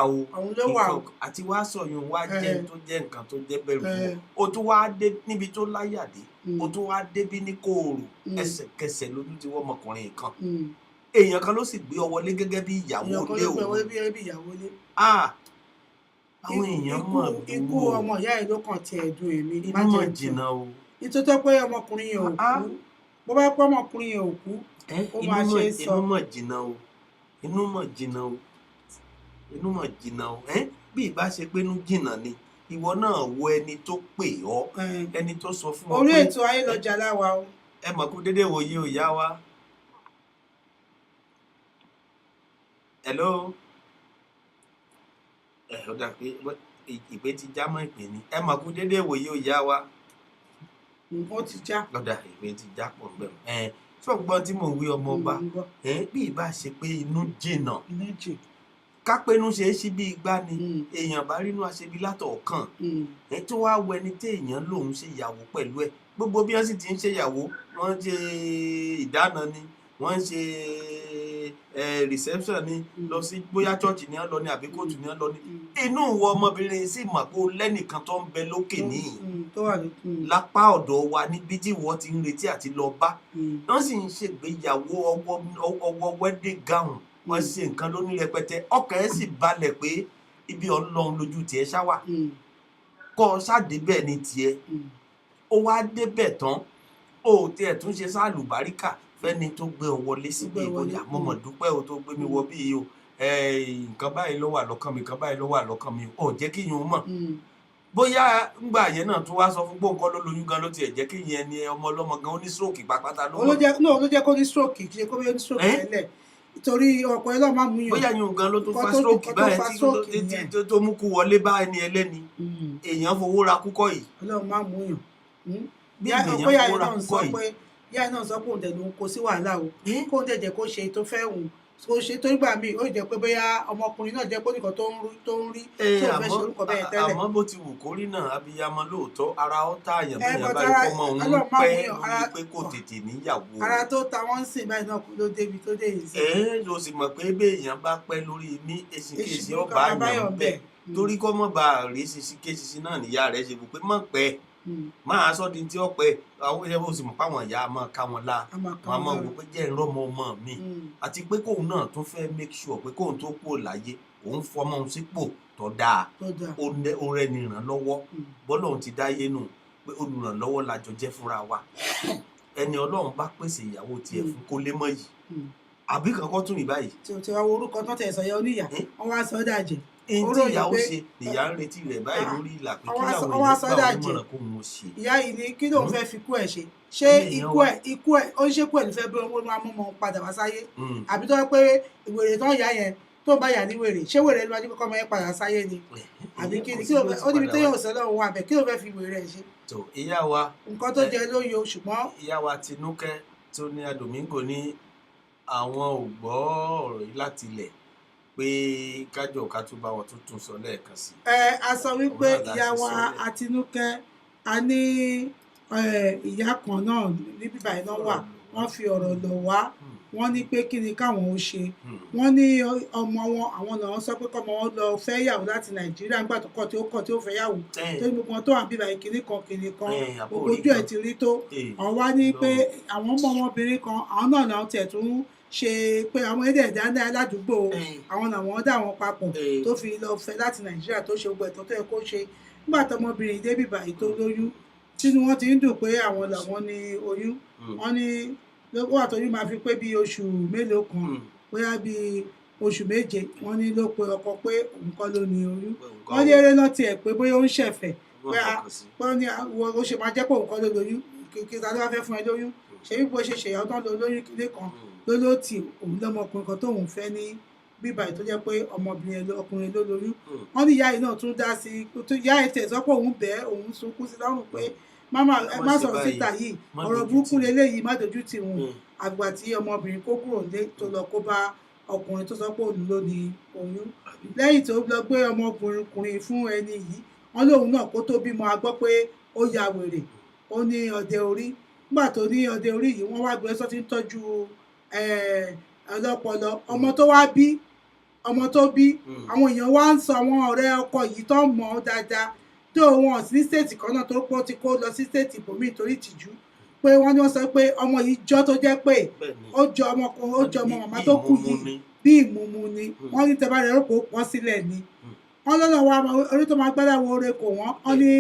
o àti wá sọ̀yún wá jẹ́ tó jẹ́ nǹkan tó jẹ́ bẹ̀rù fún o tún wá dé níbi tó láyàdé o tún wá débí ní kóòrò ẹsẹ̀kẹsẹ̀ lójú ti wọ́n ọmọkùnrin kan èèyàn kan ló sì gbé ọ wọlé gẹ́gẹ́ bí ìyàwó ilé òun àwọn èèyàn mọ̀ ikú ọmọ ìyá ẹ̀ ló kàn tiẹ̀ dùn èmi inú mọ̀ jìnnà o nítorí pé ọmọkùnrin yẹn ò kú bó bá pọ́ ọmọkùnrin yẹn ò kú ó máa ṣe é sọ. inú mọ̀ jìnnà o inú mọ̀ jìnnà o inú mọ̀ jìnnà o bí ìbá ṣe pé inú jìnnà ni ìwọ náà wo ẹni tó pè ọ́ ẹni tó sọ fún ọ pé orí ètò Ayélọ́jà láwa o. ẹ mọ̀ kó dédé wòye ò yá wa. hello ó dà pé ìpè ti já mọ́ ìpè ni ẹ mọ̀ kó dédé wòye ò yá wa. ó ti já. lọ́dà ìpè ti já pọ̀ bẹ́ẹ̀ ṣọ́gbọ́n tí mò ń wí ọmọ ọba bí ìbá ṣe pé inú jìnnà kápẹ́nu ṣe é sí bí igbá ni èèyàn bá rínú aṣebi látọ̀ọ̀kan tó wá wọ ẹni tí èèyàn lòun ṣe ìyàwó pẹ̀lú ẹ̀ gbogbo bí wọ́n sì ti ń ṣe ìyàwó wọ́n ń ṣe ìdáná ni wọ́n ń ṣe reception ni lọ sí bóyá chọ́ọ̀chì ni wọ́n lọ ní àbí kóòtù ni wọ́n lọ ní inú ìwọ ọmọbìnrin sì mọ̀ pé ó lẹ́nìkan tó ń bẹ lókè níyì lápá ọ̀dọ̀ wa níbi tí wọ́n ti ń retí àti lọ bá wọ́n sì ń ṣègbéyàwó ọwọ́ wedding gown wọ́n ṣe nǹkan lóní rẹpẹtẹ ọkàn ẹ̀ sì balẹ̀ pé ibi Ọlọ́run lójú tiẹ̀ ṣáwà kọ́ ọ ṣàdébẹ̀ ní tiẹ̀ ó wá débẹ̀ tán ó tiẹ̀ tún ṣe sálùbáríkà fẹ́ni tó gbé ọ wọlé síbi ìwọlé àmọ́mọ́ dúpẹ́ o tó gbé mi wọ bí o nǹkan báyìí ló wà lọ́kàn mi nǹkan báyìí ló wà lọ́kàn mi ò jẹ́ kí yín o mọ̀ bóyá ngbà yẹn náà tún wá sọ fún gbóǹkọ́ ló lóyún gan ló tiẹ̀ jẹ́ kí yẹn ni ọmọ ọlọ́mọ gan ó ní stroke pàpàtà ló mọ̀. ló jẹ́ kó ní stroke kì í ṣe kó ní stroke tẹ́lẹ̀ torí ọkọ ẹ lọ́ọ́ máa mú yàn. bóyá yín gan ló tó fa stroke báyìí tó mú kú wọlé bá ẹni ẹlẹ́ni èèyàn fowó ra kúkọ́ yìí. ọlọ́run máa mú yàn. bí èèyàn fowó ra kúkọ́ yìí. yá náà sọ pé òun dẹ̀ ló ń kó sí wàhálà o kó dẹ̀ jẹ́ kó ṣe tó fẹ́ òun kó ṣe tó nígbà míì ó jẹ́ pé bóyá ọmọkùnrin náà jẹ́ pé nìkan tó ń rí tó fẹ́ ṣe orúkọ bẹ́ẹ̀ tẹ́lẹ̀. àmọ́ bó ti wù kó rí náà abiyamọ lóòótọ́ ara ó tààyàn bí yàn bá rí kọ́ mọ́ òun pẹ́ lórí pé kò tètè níyàwó. ara tó ta wọ́n ń sìn báyìí náà ló débi tó dé yìí sí. ló sì mọ̀ pé béèyàn bá pẹ́ lórí ní èsìkéèsì ọba àyàn bẹ́ẹ̀ torí kọ́ mọ́ bá rí sísíkéèsì náà níyà rẹ̀ ṣe bù pé mọ̀ pẹ́ máa sọ di tí ọpẹ àwọn ẹyẹ bó sì mọ páwọn ìyá máa ká wọn la wọn máa wò pé jẹ́ ìrọmọ ọmọ mi àti pé kóun náà tún fẹ́ make sure pé kóun tó kúrò láyé òun fọmọ òun sípò tó dáa ó rẹni ìrànlọ́wọ́ bọ́lá òun ti dáyé nù pé olùrànlọ́wọ́ la jọ jẹ́ fúnra wa ẹni Ọlọ́run bá pèsè ìyàwó tiẹ̀ fún kó lé mọ́ yìí àbí kankan tún rí báyìí. tí wàá wo orúkọ tó tẹ̀ sọ yẹ oníyà wọn wá sọ dàjẹ́ ẹni tí ìyàwó ṣe nìyá ń retí rẹ̀ báyìí lórí ìlà pé kí àwọn èèyàn gbà wọ́n mọ̀ràn kó wọn ṣe. ìyá yìí ni kí lóun fẹ́ fi ikú ẹ̀ ṣe ṣé ikú ẹ̀ ó ń ṣe ikú ẹ̀ nífẹ̀ẹ́ bí wọ́n máa mú ọmọ padà wá sáyé àbí tó yẹ pé ìwèrè tán ìyá yẹn tó ń bá yà ní wèrè ṣé wèrè ló máa ní kọ́kọ́ ọmọ yẹn padà sáyé ni àbí kí ni ó níbi tó yóò sọ́dọ̀ òun àbẹ̀ kí ló fẹ́ fi wèrè ẹ̀ ṣe. tó ìyá wa nǹkan tó jẹ ló yọ ṣùgbọ́n. ìyá wa Tinúkẹ́ tó ní Domingo ní àwọn ò gbọ́ ọ̀rọ̀ yìí láti ilẹ̀ pé kájọ ká tún bá wọn tuntun sọ lẹ́ẹ̀kan sí. a sọ wípé ìyá wa Àtinúkẹ́ a ní ìyá kan náà níbí báyìí náà wà wọ́n fi ọ̀rọ̀ lọ̀ wá wọ́n ní pé kí ni káwọn ó ṣe wọ́n ní ọmọ wọn àwọn náà sọ pé kọ́mọ wọn lọ fẹ́ yàwó láti Nàìjíríà nígbà tó kọ̀ tí ó fẹ́ yàwó tó ní gbogbo wọn tó wà níbí báyìí kìnnì kan gbogbo ojú ẹ̀ ti rí tó àwọn wá ní pé àwọn ọmọ ọmọbìnrin kan àwọn náà náà tẹ̀ tún ṣe pé àwọn ẹ̀dẹ̀ ìdáná aládùúgbò àwọn làwọn dá wọn papọ̀ tó fi lọ fẹ́ láti Nàìjíríà tó ṣe gbogbo ẹ̀tọ́ tó yẹ kó ṣe nígbà tọmọbìnrin débì báyìí tó lóyún tínú wọn ti ń dùn pé àwọn làwọn ní oyún wọn ní lọ́wọ́ àtọ́jú máa fi pé bí oṣù mélòó kan bóyá bí oṣù méje wọn ní ló pe ọkọ pé òun kọ́ ló ní oyún wọn ní eré náà tiẹ̀ pé bóyá ó ń ṣẹ̀fẹ̀ pé wọ́n ní ó ṣe máa jẹ́ pé òun kọ́ ló lóyún kí ta ló wá fẹ́ fún ẹ lóyún ṣé bí bó ṣe ṣèyàwó tán lọ lóyún kílé kan lólótì òun lọ́mọkùnrin kan tóun fẹ́ ní bíbá tó jẹ́ pé ọmọbìnrin ọkùnrin ló lóyún wọ́n ní ìyá yìí náà tún dá sí ìyá yìí tẹ̀sọ́ pé òun bẹ́ẹ̀ òun sunkún sí lọ́rùn pé má sọ̀rọ̀ síta yìí ọ̀rọ̀ burúkú leléyìí má dojú tì wọ́n àgbà tí ọmọbìnrin kó kúrò lé tó lọ kó bá ọkùnrin tó sọ pé òun ló ní oyún lẹ́yìn tó lọ gbé ọmọkùnrin fún ẹni yìí wọ́n lóun náà kó tó bímọ a gbọ́ pé ó ya wèrè ó ní ọdẹ orí nígbà tó ní ọdẹ orí yìí wọ́n wá gbé sọ ti ń tọ́jú ọlọ́pọlọ ọmọ tó wá bí ọmọ tó bí àwọn èèyàn wá ń sọ àwọn ọ̀rẹ́ ọkọ yìí tó mọ̀ ọ́ dáadáa tó wọn sí stéètì kan náà tó pọ̀ ti kó lọ sí stéètì ibòmíì torí ìtìjú pé wọ́n ní wọ́n sọ pé ọmọ yìí jọ tó jẹ́ pé ó jọ ọmọkùnrin ó jọ ọmọ màmá tó kù yìí bí ìmúmu ni wọ́n ní tẹ́ bá rẹ̀ rò pé ó pọ́n sílẹ̀ ni wọ́n lọ́nà wa orí tó máa gbádà wo ore kò wọ́n ní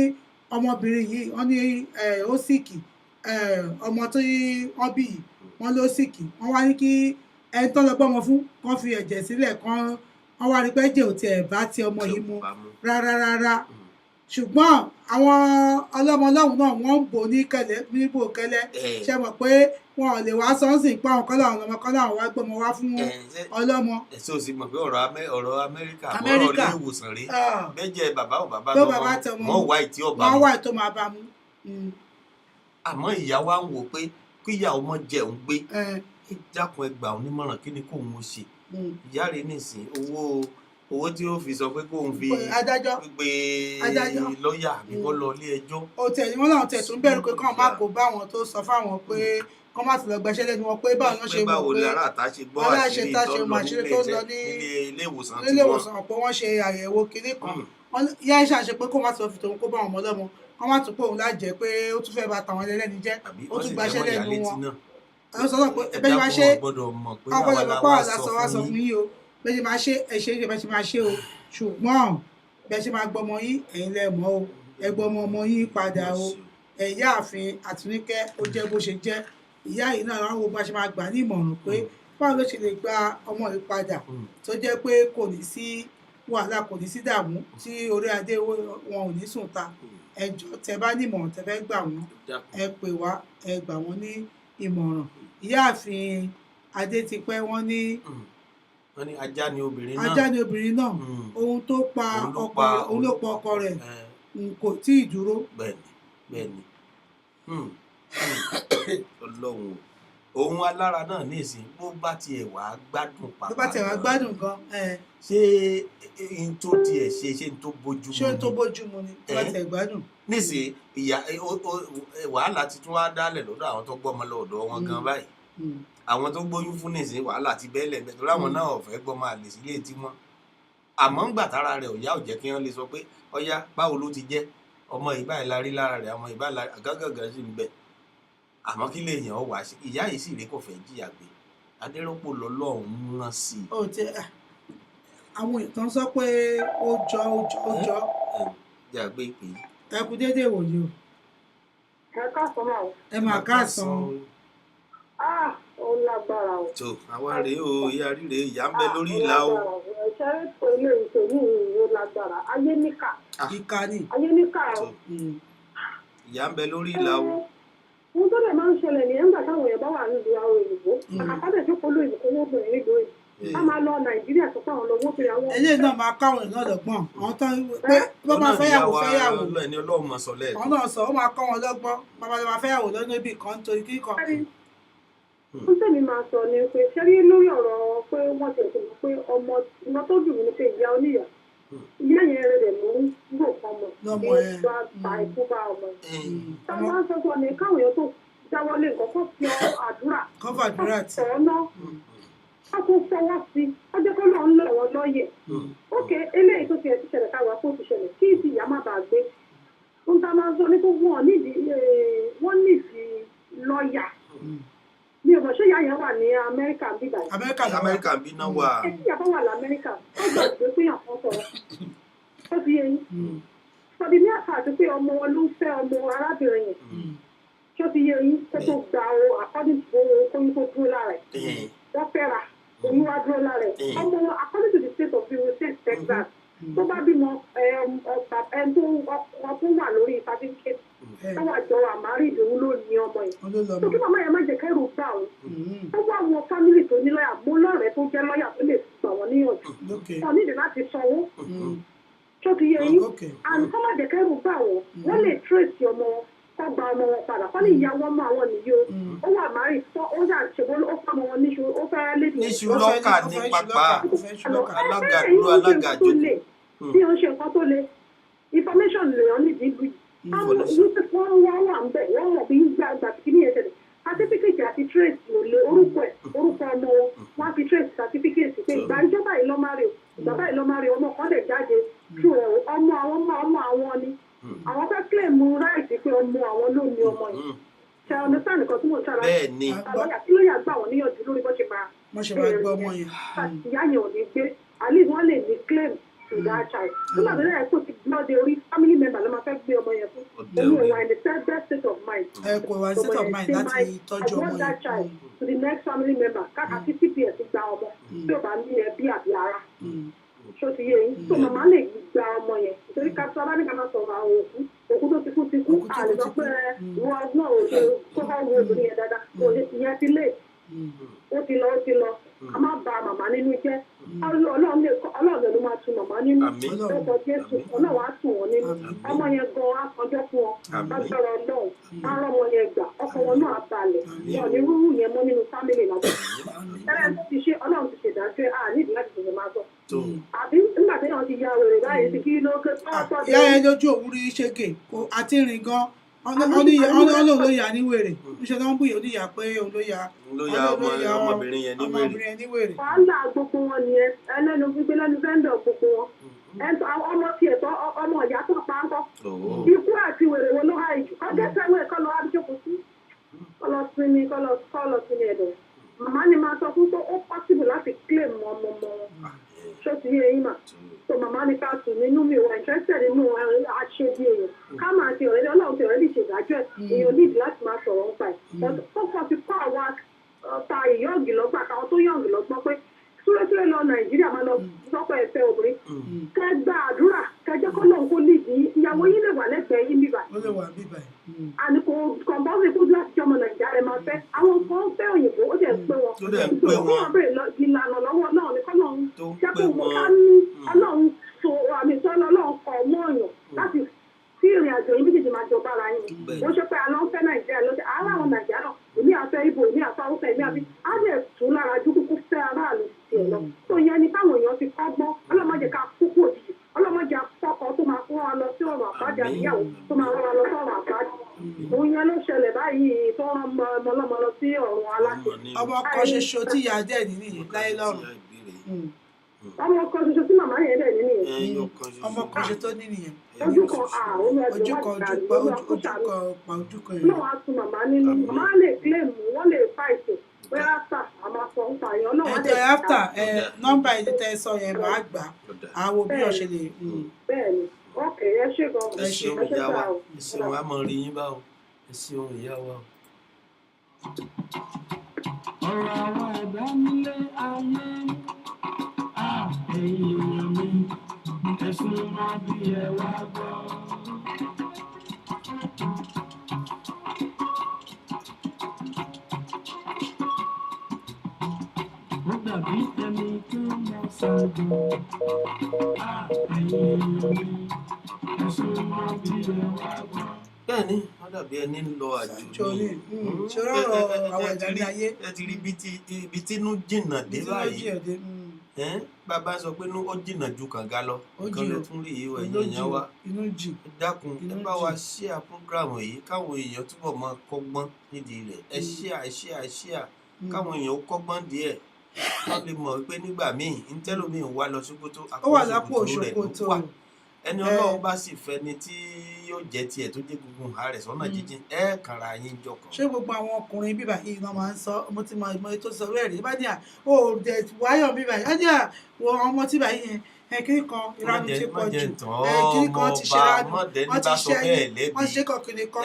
ọmọbìnrin yìí wọ́n ní ó sìkì ọmọ tí wọ́n bí yìí wọ́n ló sìkì wọ́n wá ní kí ẹni tó lọ gbọ́mọ fún kán fi ẹ̀jẹ̀ sílẹ̀ kán wọ́n wá rí pé ẹ̀jẹ̀ ò tiẹ̀ bá ti ọmọ yìí mu rárá ṣùgbọ́n àwọn ọlọ́mọ ọlọ́run náà wọ́n ń bò ní kẹlẹ́ níbò kẹlẹ́ ṣe mọ̀ pé wọn ò lè wá sọ́nsìn pé àwọn kọ́lá àwọn ọmọ kọ́lá àwọn wá gbọ́mọ wá fún ọlọ́mọ. ẹ̀sẹ̀ ò sì mọ̀ pé ọ̀rọ̀ Amẹ́ríkà ọ̀rọ̀ ilé ìwòsàn rí bẹ́jẹ̀ bàbá ò bàbá lọ́wọ́ wọ́n wá ìtí ọba wọ́n wá ìtó máa bá mu. àmọ́ ìyá wa ń wò pé kí ìyá ọmọ jẹun gbé jákun ẹgbàá onímọ̀ràn kí ni kò ń ṣe ìyá rẹ̀ nìsín owó tí ó fi sọ pé kóun fi gbé lọ́ọ̀yà àbí kó lọ ilé ẹjọ́. ó tẹ̀ ní wọ́n náà tẹ̀ tún bẹ̀rù pé kán má kó bá wọn tó sọ fáwọn pé kán má ti lọ gbẹ́sẹ̀ lẹ́nu wọn pé báwọn náà ṣe mọ̀ pé báwo lára àtàṣe gbọ́ àṣírí tó lọ ní ilé ìwòsàn pé wọ́n ṣe àyẹ̀wò kinní kan yá iṣẹ́ àṣẹ pé kó má ti lọ fi tòun kó bá wọn ọmọlọ́mọ kán má tún pé òun lájẹ pé ó tún fẹ́ bá tàwọn ẹlẹ́ni jẹ́ ó tún gbàṣẹ́ lẹ́nu wọn. àwọn sọ pé ẹbẹ́ ni wàá ṣe ọgbọ́dọ̀ pọ̀ àlàsọ wá sọ fún yín o bẹ́ẹ̀ ṣe máa ṣe ẹ̀ṣẹ̀ ìṣẹ̀ bẹ́ẹ̀ ṣe máa ṣe o ṣùgbọ́n bẹ́ẹ̀ ṣe máa gbọ́mọ yín ẹ̀yin lẹ́mọ̀ o ẹ gbọ́mọ ọmọ yín padà o ẹ̀yà ààfin Àtúnikẹ́ ó jẹ́ bó ṣe jẹ́ ìyá yìí náà láwọn bá ṣe máa gbà ní ìmọ̀ràn pé báwo ló ṣe lè gba ọmọ yìí padà tó jẹ́ pé kò ní sí wàhálà kò ní sí dààmú tí orí adé wọn ò ní sùn ta ẹjọ́ tẹ bá ní ìmọ̀ràn tẹ fẹ́ gbà wọ́n ẹ pè wá ẹ gbà wọ́n ní ìmọ̀ràn ìyáàfin Adétipẹ́ wọ́n ní wọ́n ní ajá ni obìnrin náà ohun tó pa ọkọ rẹ̀ kò tí ì dúró. bẹ́ẹ̀ni Ọlọ́run òun alára náà ní ìsìn bó bá tiẹ̀ wá gbádùn pàápàá bó bá tiẹ̀ wá gbádùn gan ṣé n tó tiẹ̀ ṣe n tó bójú mu ṣé n tó bójú mu ni bó bá tiẹ̀ gbádùn. nísìn ìyá wàhálà ti tún wá dálẹ̀ lọ́dọ̀ àwọn tó gbọ́mọ lọ́dọ̀ wọn gan báyìí àwọn tó gbóyún fún nìsín wàhálà ti bẹ́ẹ̀lẹ̀ bẹ́ẹ̀ torí àwọn náà ọ̀fẹ́ gbọ́ máa lè sílé tí wọ́n àmọ́ ń gbà tára rẹ̀ ò yá ò jẹ́ kí wọ́n lè sọ pé ọ̀yá báwo ló ti jẹ́ ọmọ ìbáyìí la rí lára rẹ̀ ọmọ ìbáyìí la àgágàgà sí ń bẹ̀ àmọ́ kí lèèyàn wá sí ìyá yìí sì rí kò fẹ́ jìyà gbé Adérọ́pò lọ́lọ́run rán sí i. àwọn ìtàn sọ pé ó jọ. jẹ́ àgbé ìpè yìí. ẹ kú déédéé wòye o. ẹ káàsán náà. ẹ máa káàsán. ó lágbára o. tó àwa rèé o ìyá rírè ìyá ń bẹ lórí ìlà o. ẹ̀ṣẹ́ ètò ilé ìtòní ìlú lágbára ayé níkà. ìkà ni. ayé níkà o. ìyá ń bẹ lórí ìlà o. ohun tó lè máa ń ṣẹlẹ̀ ní ẹ̀ńgbà táwọn èèyàn bá wà nílùú àwọn òyìnbó àkàtàdé tó kọ́ lóyìnbó kó wọ́n bẹ̀rẹ̀ nílùú òyìnbó a máa lọ Nàìjíríà tó fáwọn lọ wọ́n pé àwọn. eléyìí náà máa káwọn èèyàn lọ́gbọ́n àwọn tó ń pé wọ́n máa fẹ́yàwó ẹni Ọlọ́run mọ̀ sọ lẹ́ẹ̀kan. àwọn náà sọ ó máa kọ́ wọn lọ́gbọ́n bàbá ló máa fẹ́yàwó lọ́nà ibì kan nítorí kíkan. ó tẹ̀lé máa sọ ni pé ṣé rí lórí ọ̀rọ̀ pé wọ́n ti ẹ̀sìn pé ọmọ iná tó dùn ní pé ìyá oníyà ìyá yẹn rẹ̀ ló ń gbò fọmọ bí ó bá ta ikú bá ọmọ yẹn. táwọn máa ń sọ fún ọ ní káwọn èèyàn tó dáwọ́lé nǹkan kó fi àdúrà ọ̀nà a kò fọwọ́ sí i ó jẹ́ kó lọ́ọ́ ń lọ wọn lọ́yẹ̀ ókè eléyìí tó ti ẹ̀ ti ṣẹlẹ̀ káwọn kó ti ṣẹlẹ̀ kí ìdí ìyá má bàa gbé ohun tá a máa ń sọ ní pé wọ́n nídìí lọ́ọ̀yà mi ò mọ̀ ṣé ìyá yẹn wà ní Amẹ́ríkà bí báyìí. Amẹ́ríkà bí náà wà. ẹ tí ìyá bá wà lamẹ́ríkà ó gbàgbé pé yàn kan sọ̀rọ̀ ó ti yẹ yín sọdí ní àṣà àti pé ọmọ wọn ló ń fẹ́ ọmọ arábìnrin yẹn ṣé ó ti yẹ yín pé tó gba o according to oyún tó dúró lára ẹ̀ wọ́n fẹ́ra oyún wá dúró lára ẹ̀ ọmọ wọn according to the state of the state Texas tó bá bímọ ẹni tó wà lórí certificate táwọn àjọ àmárí ìdòwú ló ní ọmọ yìí tó kí màmá yẹn má jẹ kẹrù gbà ó ó wá àwọn fámìlì tó ní lọ́yà mú lọ́rẹ̀ẹ́ tó jẹ́ lọ́yà tó lè gbà wọ́n níyànjú wọn nídìí láti sanwó tó ti yẹ yín àti kọ́ má jẹ kẹrù gbà wọ́n lè trace ọmọ kọ́ gba ọmọ wọn padà kọ́ ní ìyá wọn mọ àwọn nìyí o ó wà márì ó yà ṣègbó ó fọmọ wọn níṣu ó fẹ́ lé níṣu lọ́kà ní pápá alága dúró alága jókòó bí ó ń ṣe nǹkan tó le information lèèyàn nídìí bí àwọn wọ́n wà ń bẹ̀ wọ́n wọ̀ bí gbàgbà kí ní ẹsẹ̀ certificate àti trace ló lé orúkọ ọmọ wọn fi trace certificate pé ìgbà ìjọba ìlọ́márì ìjọba ìlọ́márì ọmọ kan lè jáde tú ọmọ àwọn ni àwọn fẹ́ claim right pé ọmọ àwọn ló ní ọmọ yìí ṣe understand nǹkan tí mo ṣàlàyé bẹ́ẹ̀ni àlọ́yà kí ló yà gbà wọ́n níyànjú lórí bó ṣe máa gbọ́ ọmọ yẹn ìyá yẹn ò ní gbé àlè wọ́n lè ní claim to that child nígbà tó lẹ́yìn kó ti somebody orí family member ló máa fẹ́ gbé ọmọ yẹn fún èmi ò wà in the best state of mind. Kò wá state of mind láti tọ́jú ọmọ I want that child to the next family member káàkiri tí TPS gba ọmọ tí ò bá ní ẹbí àbí ara ṣó ti yé yín tó màmá lè gba ọmọ yẹn torí ká tó abáníkà máa sọ̀rọ̀ àwọn òkú tó ti kú àlè sọ pé ìwọ náà ò ṣe kókó wo obìnrin yẹn dáadáa kò ṣe ìyẹn ti lé ó ti lọ a máa ba màmá nínú jẹ́ ọlọ́run ló máa tu màmá nínú lọ́kọ̀ Jésù ọlọ́run á tù wọ́n nínú ọmọ yẹn gan-an á kọjọ́ fún ọ lágbára ọlọ́run á rán ọmọ yẹn gbà ọkọ wọn náà á balẹ̀ wọn ní rúrú yẹn mọ́ nínú fámìlì lábẹ́ tẹ́lẹ̀ ti ṣe ọlọ́run ti ṣèdájọ́ nídìí láti ṣe máa sọ àbí nígbà tí wọ́n ti ya wèrè báyìí ti kí ló ké tọ́ ìyá yẹn lójú òwúrí ṣègè àti rìn gan ọlọ́run ló yà ní wèrè níṣẹ́ tó ń bùyẹ̀ oníyà pé òun ló yà ọmọbìnrin yẹn ní wèrè. wàhálà gbogbo wọn nìyẹn ẹlẹ́nu gbígbé lẹ́nu fẹ́ńdọ̀ gbogbo wọn ọmọ tiẹ̀ tọ́ ọmọ ìyá tó pa ń kọ́ ikú àti wèrè wo ló há ìjù ọjọ́ sẹ́wọ̀n kọ́ lọ adújókòó sí kọ́ lọ sinmi ẹ̀dọ̀ màmá ni máa sọ fún pé ó possible láti claim ọmọ wọn ṣó ti yé yín mà so màmá ni ká sùn nínú mi wà interested nínú àṣebí èèyàn ká máa ti ọ̀rẹ́dẹ́ ọlọ́run ti ọ̀rẹ́dẹ́ ìṣèdájọ́ èèyàn nídìí láti máa sọ̀rọ̀ nípa ẹ̀ ó kọ́ ti kọ́ àwa ta ìyọ́ọ̀gì lọ́gbà àtàwọn tó yọ̀ọ̀gì lọ́gbọ́n pé súrẹ́súrẹ́ lọ Nàìjíríà máa lọ sọ́pọ̀ ẹ̀fẹ́ obìnrin kẹ́ gba àdúrà kẹjọ́ kọ́ lóun kó lì ní ìyàwó yín lè wà lẹ́gbẹ̀ẹ́ yín bíbà àní kò kọ̀ǹpọ́sì kó láti jọmọ Nàìjíríà rẹ̀ máa fẹ́ àwọn kan fẹ́ òyìnbó ó dẹ̀ pé wọn ìṣòro bẹ̀rẹ̀ ìlànà lọ́wọ́ náà ni kọ́lọ́run jẹ́kọ̀ọ́ mọ́ ká ní ọlọ́run so àmì ìtọ́lọ́ ọlọ́run kọ̀ mọ́ ọ̀yàn láti tí ìrìn àjò yìí méjèèjì máa jọba ara yín ó ṣe pé àlọ́ ń fẹ́ Nàìjíríà lọ́sẹ̀ ara àwọn Nàìjíríà náà èmi àfẹ́ Ìgbò èmi àfẹ́ Haúsá èmi àfi á dẹ̀ tún lára ju kúkú fẹ́ aráàlú tiẹ̀ lọ tó yẹ ni táwọn èèyàn ti kọ́gbọ́n ọlọ́mọdé ká kúkú òjijì ọlọ́mọdé àkọ́kọ́ tó máa fún wa lọ sí ọ̀rọ̀ àbájá ìyàwó tó máa rán wa lọ sí ọ̀rọ̀ àbájá òun yẹn ló ṣẹlẹ̀ báyìí tó rán ọmọlọ́mọ lọ sí ọ̀run aláṣẹ. ọmọ kan ṣoṣo tí ìyá dẹ̀ nìyí láyé lọ́rùn. ọmọ kan ṣoṣo tí màmá yẹn dẹ̀ nìyẹn. ọmọ kan ṣoṣo tó ní nìyẹn. ojú kan ojú kan náà wàá tún màmá nínú màmá lè claim wọ́n lè fight bóyá after àmà sọ ń pààyàn náà wọ́n lè fight. after nọ́mbà ìdí tẹ́ sọ yẹn máa gbà àwọn bí ọ̀ṣẹ̀ lè. bẹ́ẹ̀ni ok ẹ ṣe gan ẹ ṣeun ìyá wa ẹ ṣeun wa mọ rí yín báwo ẹ ṣeun ìyá wa. ọ̀rọ̀ àwọn ẹ̀dá nílé ayé èèyàn mi ẹ̀sùn máa bí ẹ wá gbọ́. ó dàbí ẹni tó mọ ṣáájú èèyàn mi ẹ̀sùn máa bí ẹ wá gbọ́. bẹ́ẹ̀ni wọ́n dàbí ẹni ń lọ àjò ní ṣòro àwọn ẹ̀dá ní ayé. ẹ ti rí ibi tínú jìnnà dé báyìí bàbá sọ pé ó jìnnà ju kànga lọ nǹkan ló tún rí ìwọ èèyàn wa dákun ẹ bá wa ṣíà prógráàmù yìí káwọn èèyàn túbọ̀ máa kọ́gbọ́n nídìí rẹ̀ ẹ ṣíà káwọn èèyàn ó kọ́gbọ́n díẹ̀ wọ́n lè mọ̀ pé nígbà míì ntẹ́lómi ń wá lọ Sókótó àpò Sókótó rẹ̀ ló wà ẹni Ọlọ́run bá sì fẹ́ ni tí yóò jẹ́ tiẹ̀ tó jẹ́ gbogbo ààrẹ sọ́nà jíjìn ẹ̀ kàrà yín jọkàn. ṣé gbogbo àwọn ọkùnrin bíbá yìí náà máa ń sọ mo ti mọ ìmọ̀ ètò sọ̀rọ̀ ẹ̀rí bá ní à ó dẹ̀ wáyọ̀ bíbá yìí á ní à wọ ọmọ tí bá yìí yẹn kiri kan ìranu ti pọ̀ jù kiri kan ti ṣe ránù wọ́n ti ṣe ẹni wọ́n ṣe kọ̀kiri kan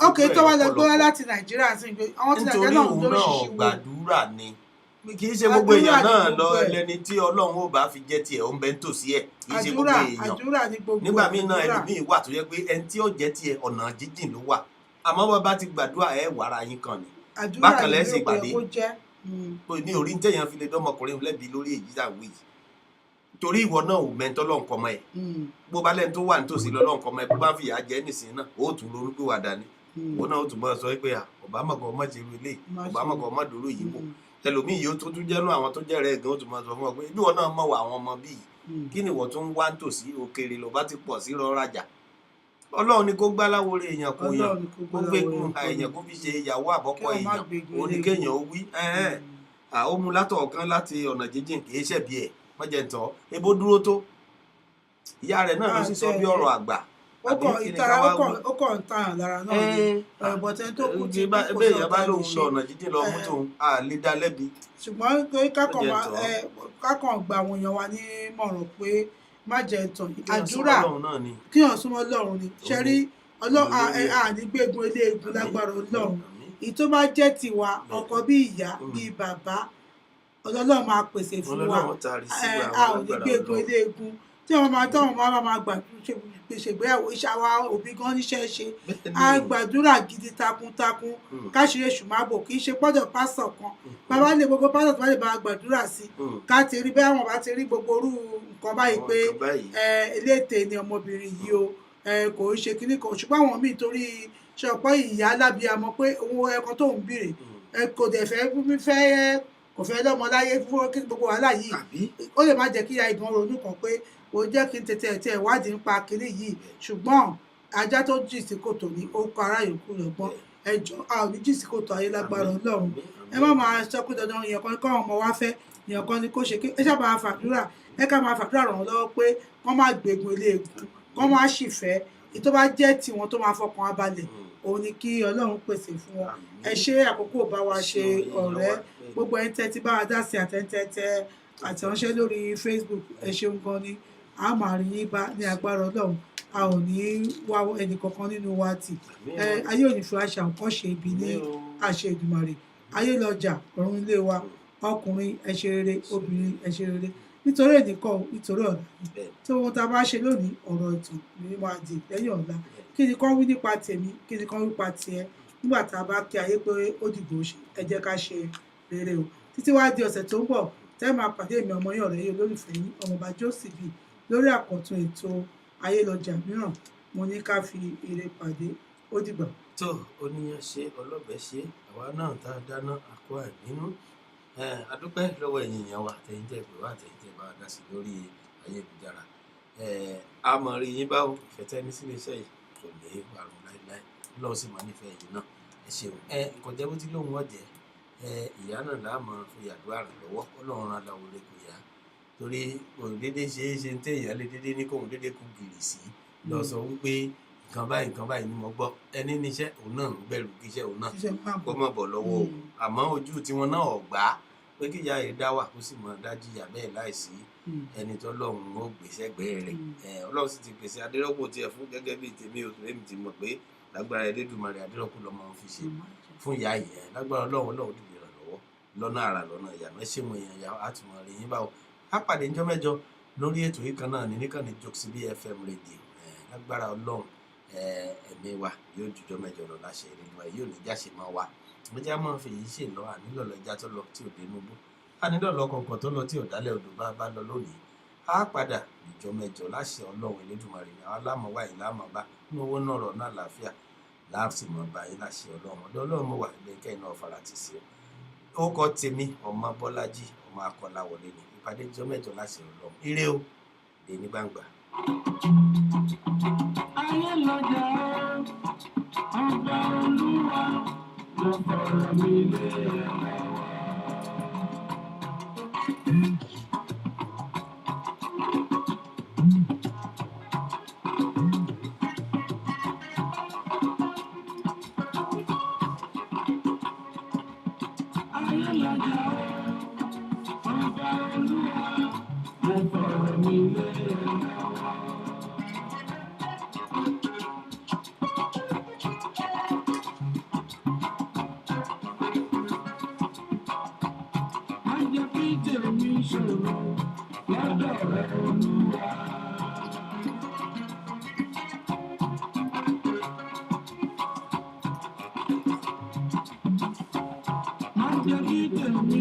ọkẹ́ tó wá lọ gbé wá láti Nàìjíríà sí pé àwọn ti Nàìjíríà náà ń lórí ṣíṣí kì í ṣe gbogbo èèyàn náà lọ lẹni tí Ọlọ́run ò bá fi jẹ́ tiẹ̀ ó ń bẹ ń tòsí ẹ̀ kì í ṣe gbogbo èèyàn nígbà míì náà ẹlòmíì wà tó yẹ pé ẹni tí ó jẹ́ tiẹ̀ ọ̀nà jíjìn ló wà àmọ́ bá bá ti gbàdúrà ẹ̀ wàrà yín kan ni bákan lẹ́sìn ìpàdé ní orí ń tẹ̀yàn fi lè dọ́mọkùnrin lẹ́bi lórí èyí tá a wí torí ìwọ náà ò mẹ́ńtọ́ lọ́nkọ́mọ ẹ̀ bó bá lẹ́ni tó wà nítòsí lọ́nkọ́mọ ẹ̀ bó bá ń fìyà jẹ nísìnyí náà ó tún lórí pé wà dání òun náà ó tún bọ́ sọ pé ọ̀bámọ̀kọ́ ọmọ ti ru ilé ọ̀bámọ̀kọ́ ọmọ dòrò yìí wò ẹlòmíì yóò tó tún jẹ́nu àwọn tó jẹ́ rẹ̀ gan ó tún máa sọ fún ọ pé bí wọn náà mọ̀ wà àwọn ọmọ bíi kí ni wọ́n tún ń wá nítòsí òkèèrè ló bá ti pọ̀ sí rọrajà Ọlọ́run ni kó gbáláwo rẹ̀ èèyàn kó yàn kó gbégun èèyàn kó fi ṣe ìyàwó àbọ́kọ èèyàn oníkéèyàn ó wí ó mú látọ̀ ọ̀kan láti ọ̀nà jíjìn kì í ṣẹ̀bi ẹ̀ mọ́jẹ̀ ń tọ́ ebó dúró tó ìyá rẹ̀ náà ló sì sọ bí ọ̀rọ̀ àgbà ó kàn ń tàn lára náà ni bọ̀tẹ́ tó kù tí kò bẹ́ẹ̀ yẹn bá lóun lọ ọ̀nà jíjìn lọ mú tóun à lè dá lẹ́bi. ṣùgbọ́n kákan gba àwọn èèyàn wa ní mọ̀ràn pé má jẹ́ ìtàn àdúrà kí wọ́n súnmọ́ Ọlọ́run ni ṣe rí ànígbégun eléegun lágbára Ọlọ́run èyí tó bá jẹ́ tiwa ọkọ bí ìyá bí bàbá Ọlọ́run máa pèsè fún wa a ò ní gbégun eléegun tí wọ́n máa gbà ṣègbéyàwó iṣẹ́ àwa òbí gan níṣẹ́ ṣe a gbàdúrà gidi takuntakun káṣíre ṣùmábò kì í ṣe pọ́dọ̀ pásọ̀ kan bàbá lè gbogbo pásọ̀ tó bá lè bá gbàdúrà sí ká ti rí bẹ́ẹ̀ wọ́n bá ti rí gbogbo orú nǹkan báyìí pé eléètè ni ọmọbìnrin yìí o kò ń ṣe kíní kan ṣùgbọ́n àwọn míì torí ṣọpọ́ ìyá alábìàmọ́ pé owó ẹ̀kọ́ tó ń bèrè kò dẹ̀ fẹ́ kò fẹ́ lọ́mọ láyé fún gbogbo wàhálà yìí ó lè má jẹ́ kí ya ìgbọ̀n ronú kan pé ó jẹ́ kí n tètè ìwádìí nípa kiri yìí ṣùgbọ́n ajá tó jì sí kòtò ní ó kọ ará yòókù lọ́gbọ́n ẹjọ́ a ò ní jì sí kòtò ayé lágbára Ọlọ́run ẹ má máa sọ pé dandan èèyàn kan ní kọ́ ọmọ wa fẹ́ èèyàn kan ní kó ṣe kí ẹ sábà máa fàdúrà ẹ ká máa fàdúrà ràn wọ́n lọ́wọ́ pé wọ́n má gbégun eléegun wọ́n má sì fẹ́ ètò bá jẹ́ tiwọn tó máa fọkàn wa balẹ̀ òun ni kí Ọlọ́run pèsè fún wọn ẹ ṣe àkókò bá wa ṣe ọ̀rẹ́ gbogbo ẹni tẹ́tí bá wa dá sí àtẹ̀tẹ̀tẹ̀ àtẹ̀ránṣẹ́ lórí Facebook ẹ ṣeun gan ni a máa rí yín bá ní agbára Ọlọ́run a ò ní wá ẹnì kankan nínú wa tì ayé ò ní fi àṣà nǹkan ṣe ibi ní àṣẹ Èdùmàrè ayé lọjà ọ̀run ilé wa ọkùnrin ẹ ṣe rere obìnrin ẹ ṣe rere nítorí ẹnìkan nítorí ọ̀la tí ohun tá a bá ṣe lónìí ọ̀rọ̀ ìtàn ni máa di lẹ́yìn ọ̀la kí ni kán wí nípa tèmi kí ni kán wí nípa tiẹ̀ nígbà tá a bá kí ayé pé ó dìbò ṣe ẹ jẹ́ ká ṣe rere o títí wá di ọ̀sẹ̀ tó ń bọ̀ tẹ́ máa pàdé mi ọmọ yín ọ̀rẹ́ yín olólùfẹ́ yín ọmọọba Joseph lórí àkọ́tún ètò ayélujára mìíràn mo ní ká fi ire pàdé ó dìgbà. tó oníyan ṣe ọlọ́bẹ̀ ṣe àwa náà tá a dáná àkó àìbínú adúpẹ́ lọ́wọ́ ẹ̀yin èèyàn wa àtẹ̀yìntẹ̀ pé wá àtẹ̀yìntẹ̀ bá wa dá sí lórí ayélujára àmọ́ rí yín báwo ìfẹ́tẹ́ ní sílé iṣẹ́ yìí kò ní àrùn láíláí lọ́wọ́ sì máa nífẹ̀ẹ́ yìí náà ẹ ṣeun kọjá bó ti lóun ọ̀jẹ̀ ìyá náà láàmú fi àdúrà rẹ̀ lọ́wọ́ Ọlọ́run aláwọ̀ rẹ̀ kò yá torí òun dédé ṣe é ṣe ń téèyàn lè dédé ní kóun dédé kú gìrì sí lọ sọ wípé nǹkan báyìí ni mo gbọ́ ẹni níṣẹ́ òun náà ń bẹ̀rù kí iṣẹ́ òun náà kó mọ̀ bọ̀ lọ́wọ́ o àmọ́ ojú tiwọn náà ọ̀gbá pé kíyà rẹ̀ dá wà kó sì mọ̀ dájú ìyá bẹ́ẹ̀ láìsí ẹni tó lọ́run ó gbèsè ẹgbẹ́ rẹ̀ Ọlọ́run sì ti pèsè adérọ́pò tiẹ̀ fún gẹ́gẹ́ bíi tèmi o tèmi ti mọ̀ pé lágbára Elédùmarè adérọ́pò lọ́mọ fi ṣe fún ìyá yẹn lágbára Ọlọ́run dìde ràn lọ́wọ́ lọ́nà àrà lọ́nà ìyànà ẹ ṣé mo èèyàn yà á tún mọ̀ rí yín báwo á pàdé ńjọ́ mẹ́jọ lórí ètò yìí kan náà ní níkànnì Jokesibi FM rédíò lágbára Ọlọ́run ẹ̀mí wa yóò jùjọ́ mẹ́jọ lọ láṣẹ ìrìnnà yóò ní jáṣe máa wá ọjà máa fi èyí ṣe lọ ànílò lọjà tó lọ tí ò dé núbú ànílò lọkọ̀ọ̀kan tó lọ tí ò dálẹ̀ odò bá lọ lónìí á padà ìjọ mẹ́jọ láṣẹ Ọlọ́run Elédùmarè àwọn alámọ̀wá yìí lámọ̀bá ní owó náà rọ̀ náà láàfíà láti mọ̀ báyìí láṣẹ Ọlọ́run mo wà ilé kẹ́yìn náà farati sí ọ ó kọ́ tèmi ọmọ Bọ́lájí ọmọ Akọ́láwọlé ni ìpàdé ìjọ mẹ́jọ láṣẹ Ọlọ́run ire o lè ní gbangba. ayé lọ́jà ọba Olúwa ló fọ̀rọ̀ mi lé ẹ̀rọ. ayé lọ́jà ọba Olúwa ló fọ̀rọ̀ mi lé ẹ̀rọ. Tèmi ṣòro lọ́dọ̀ rẹ̀ Olúwa. Má jẹ́ kí tèmi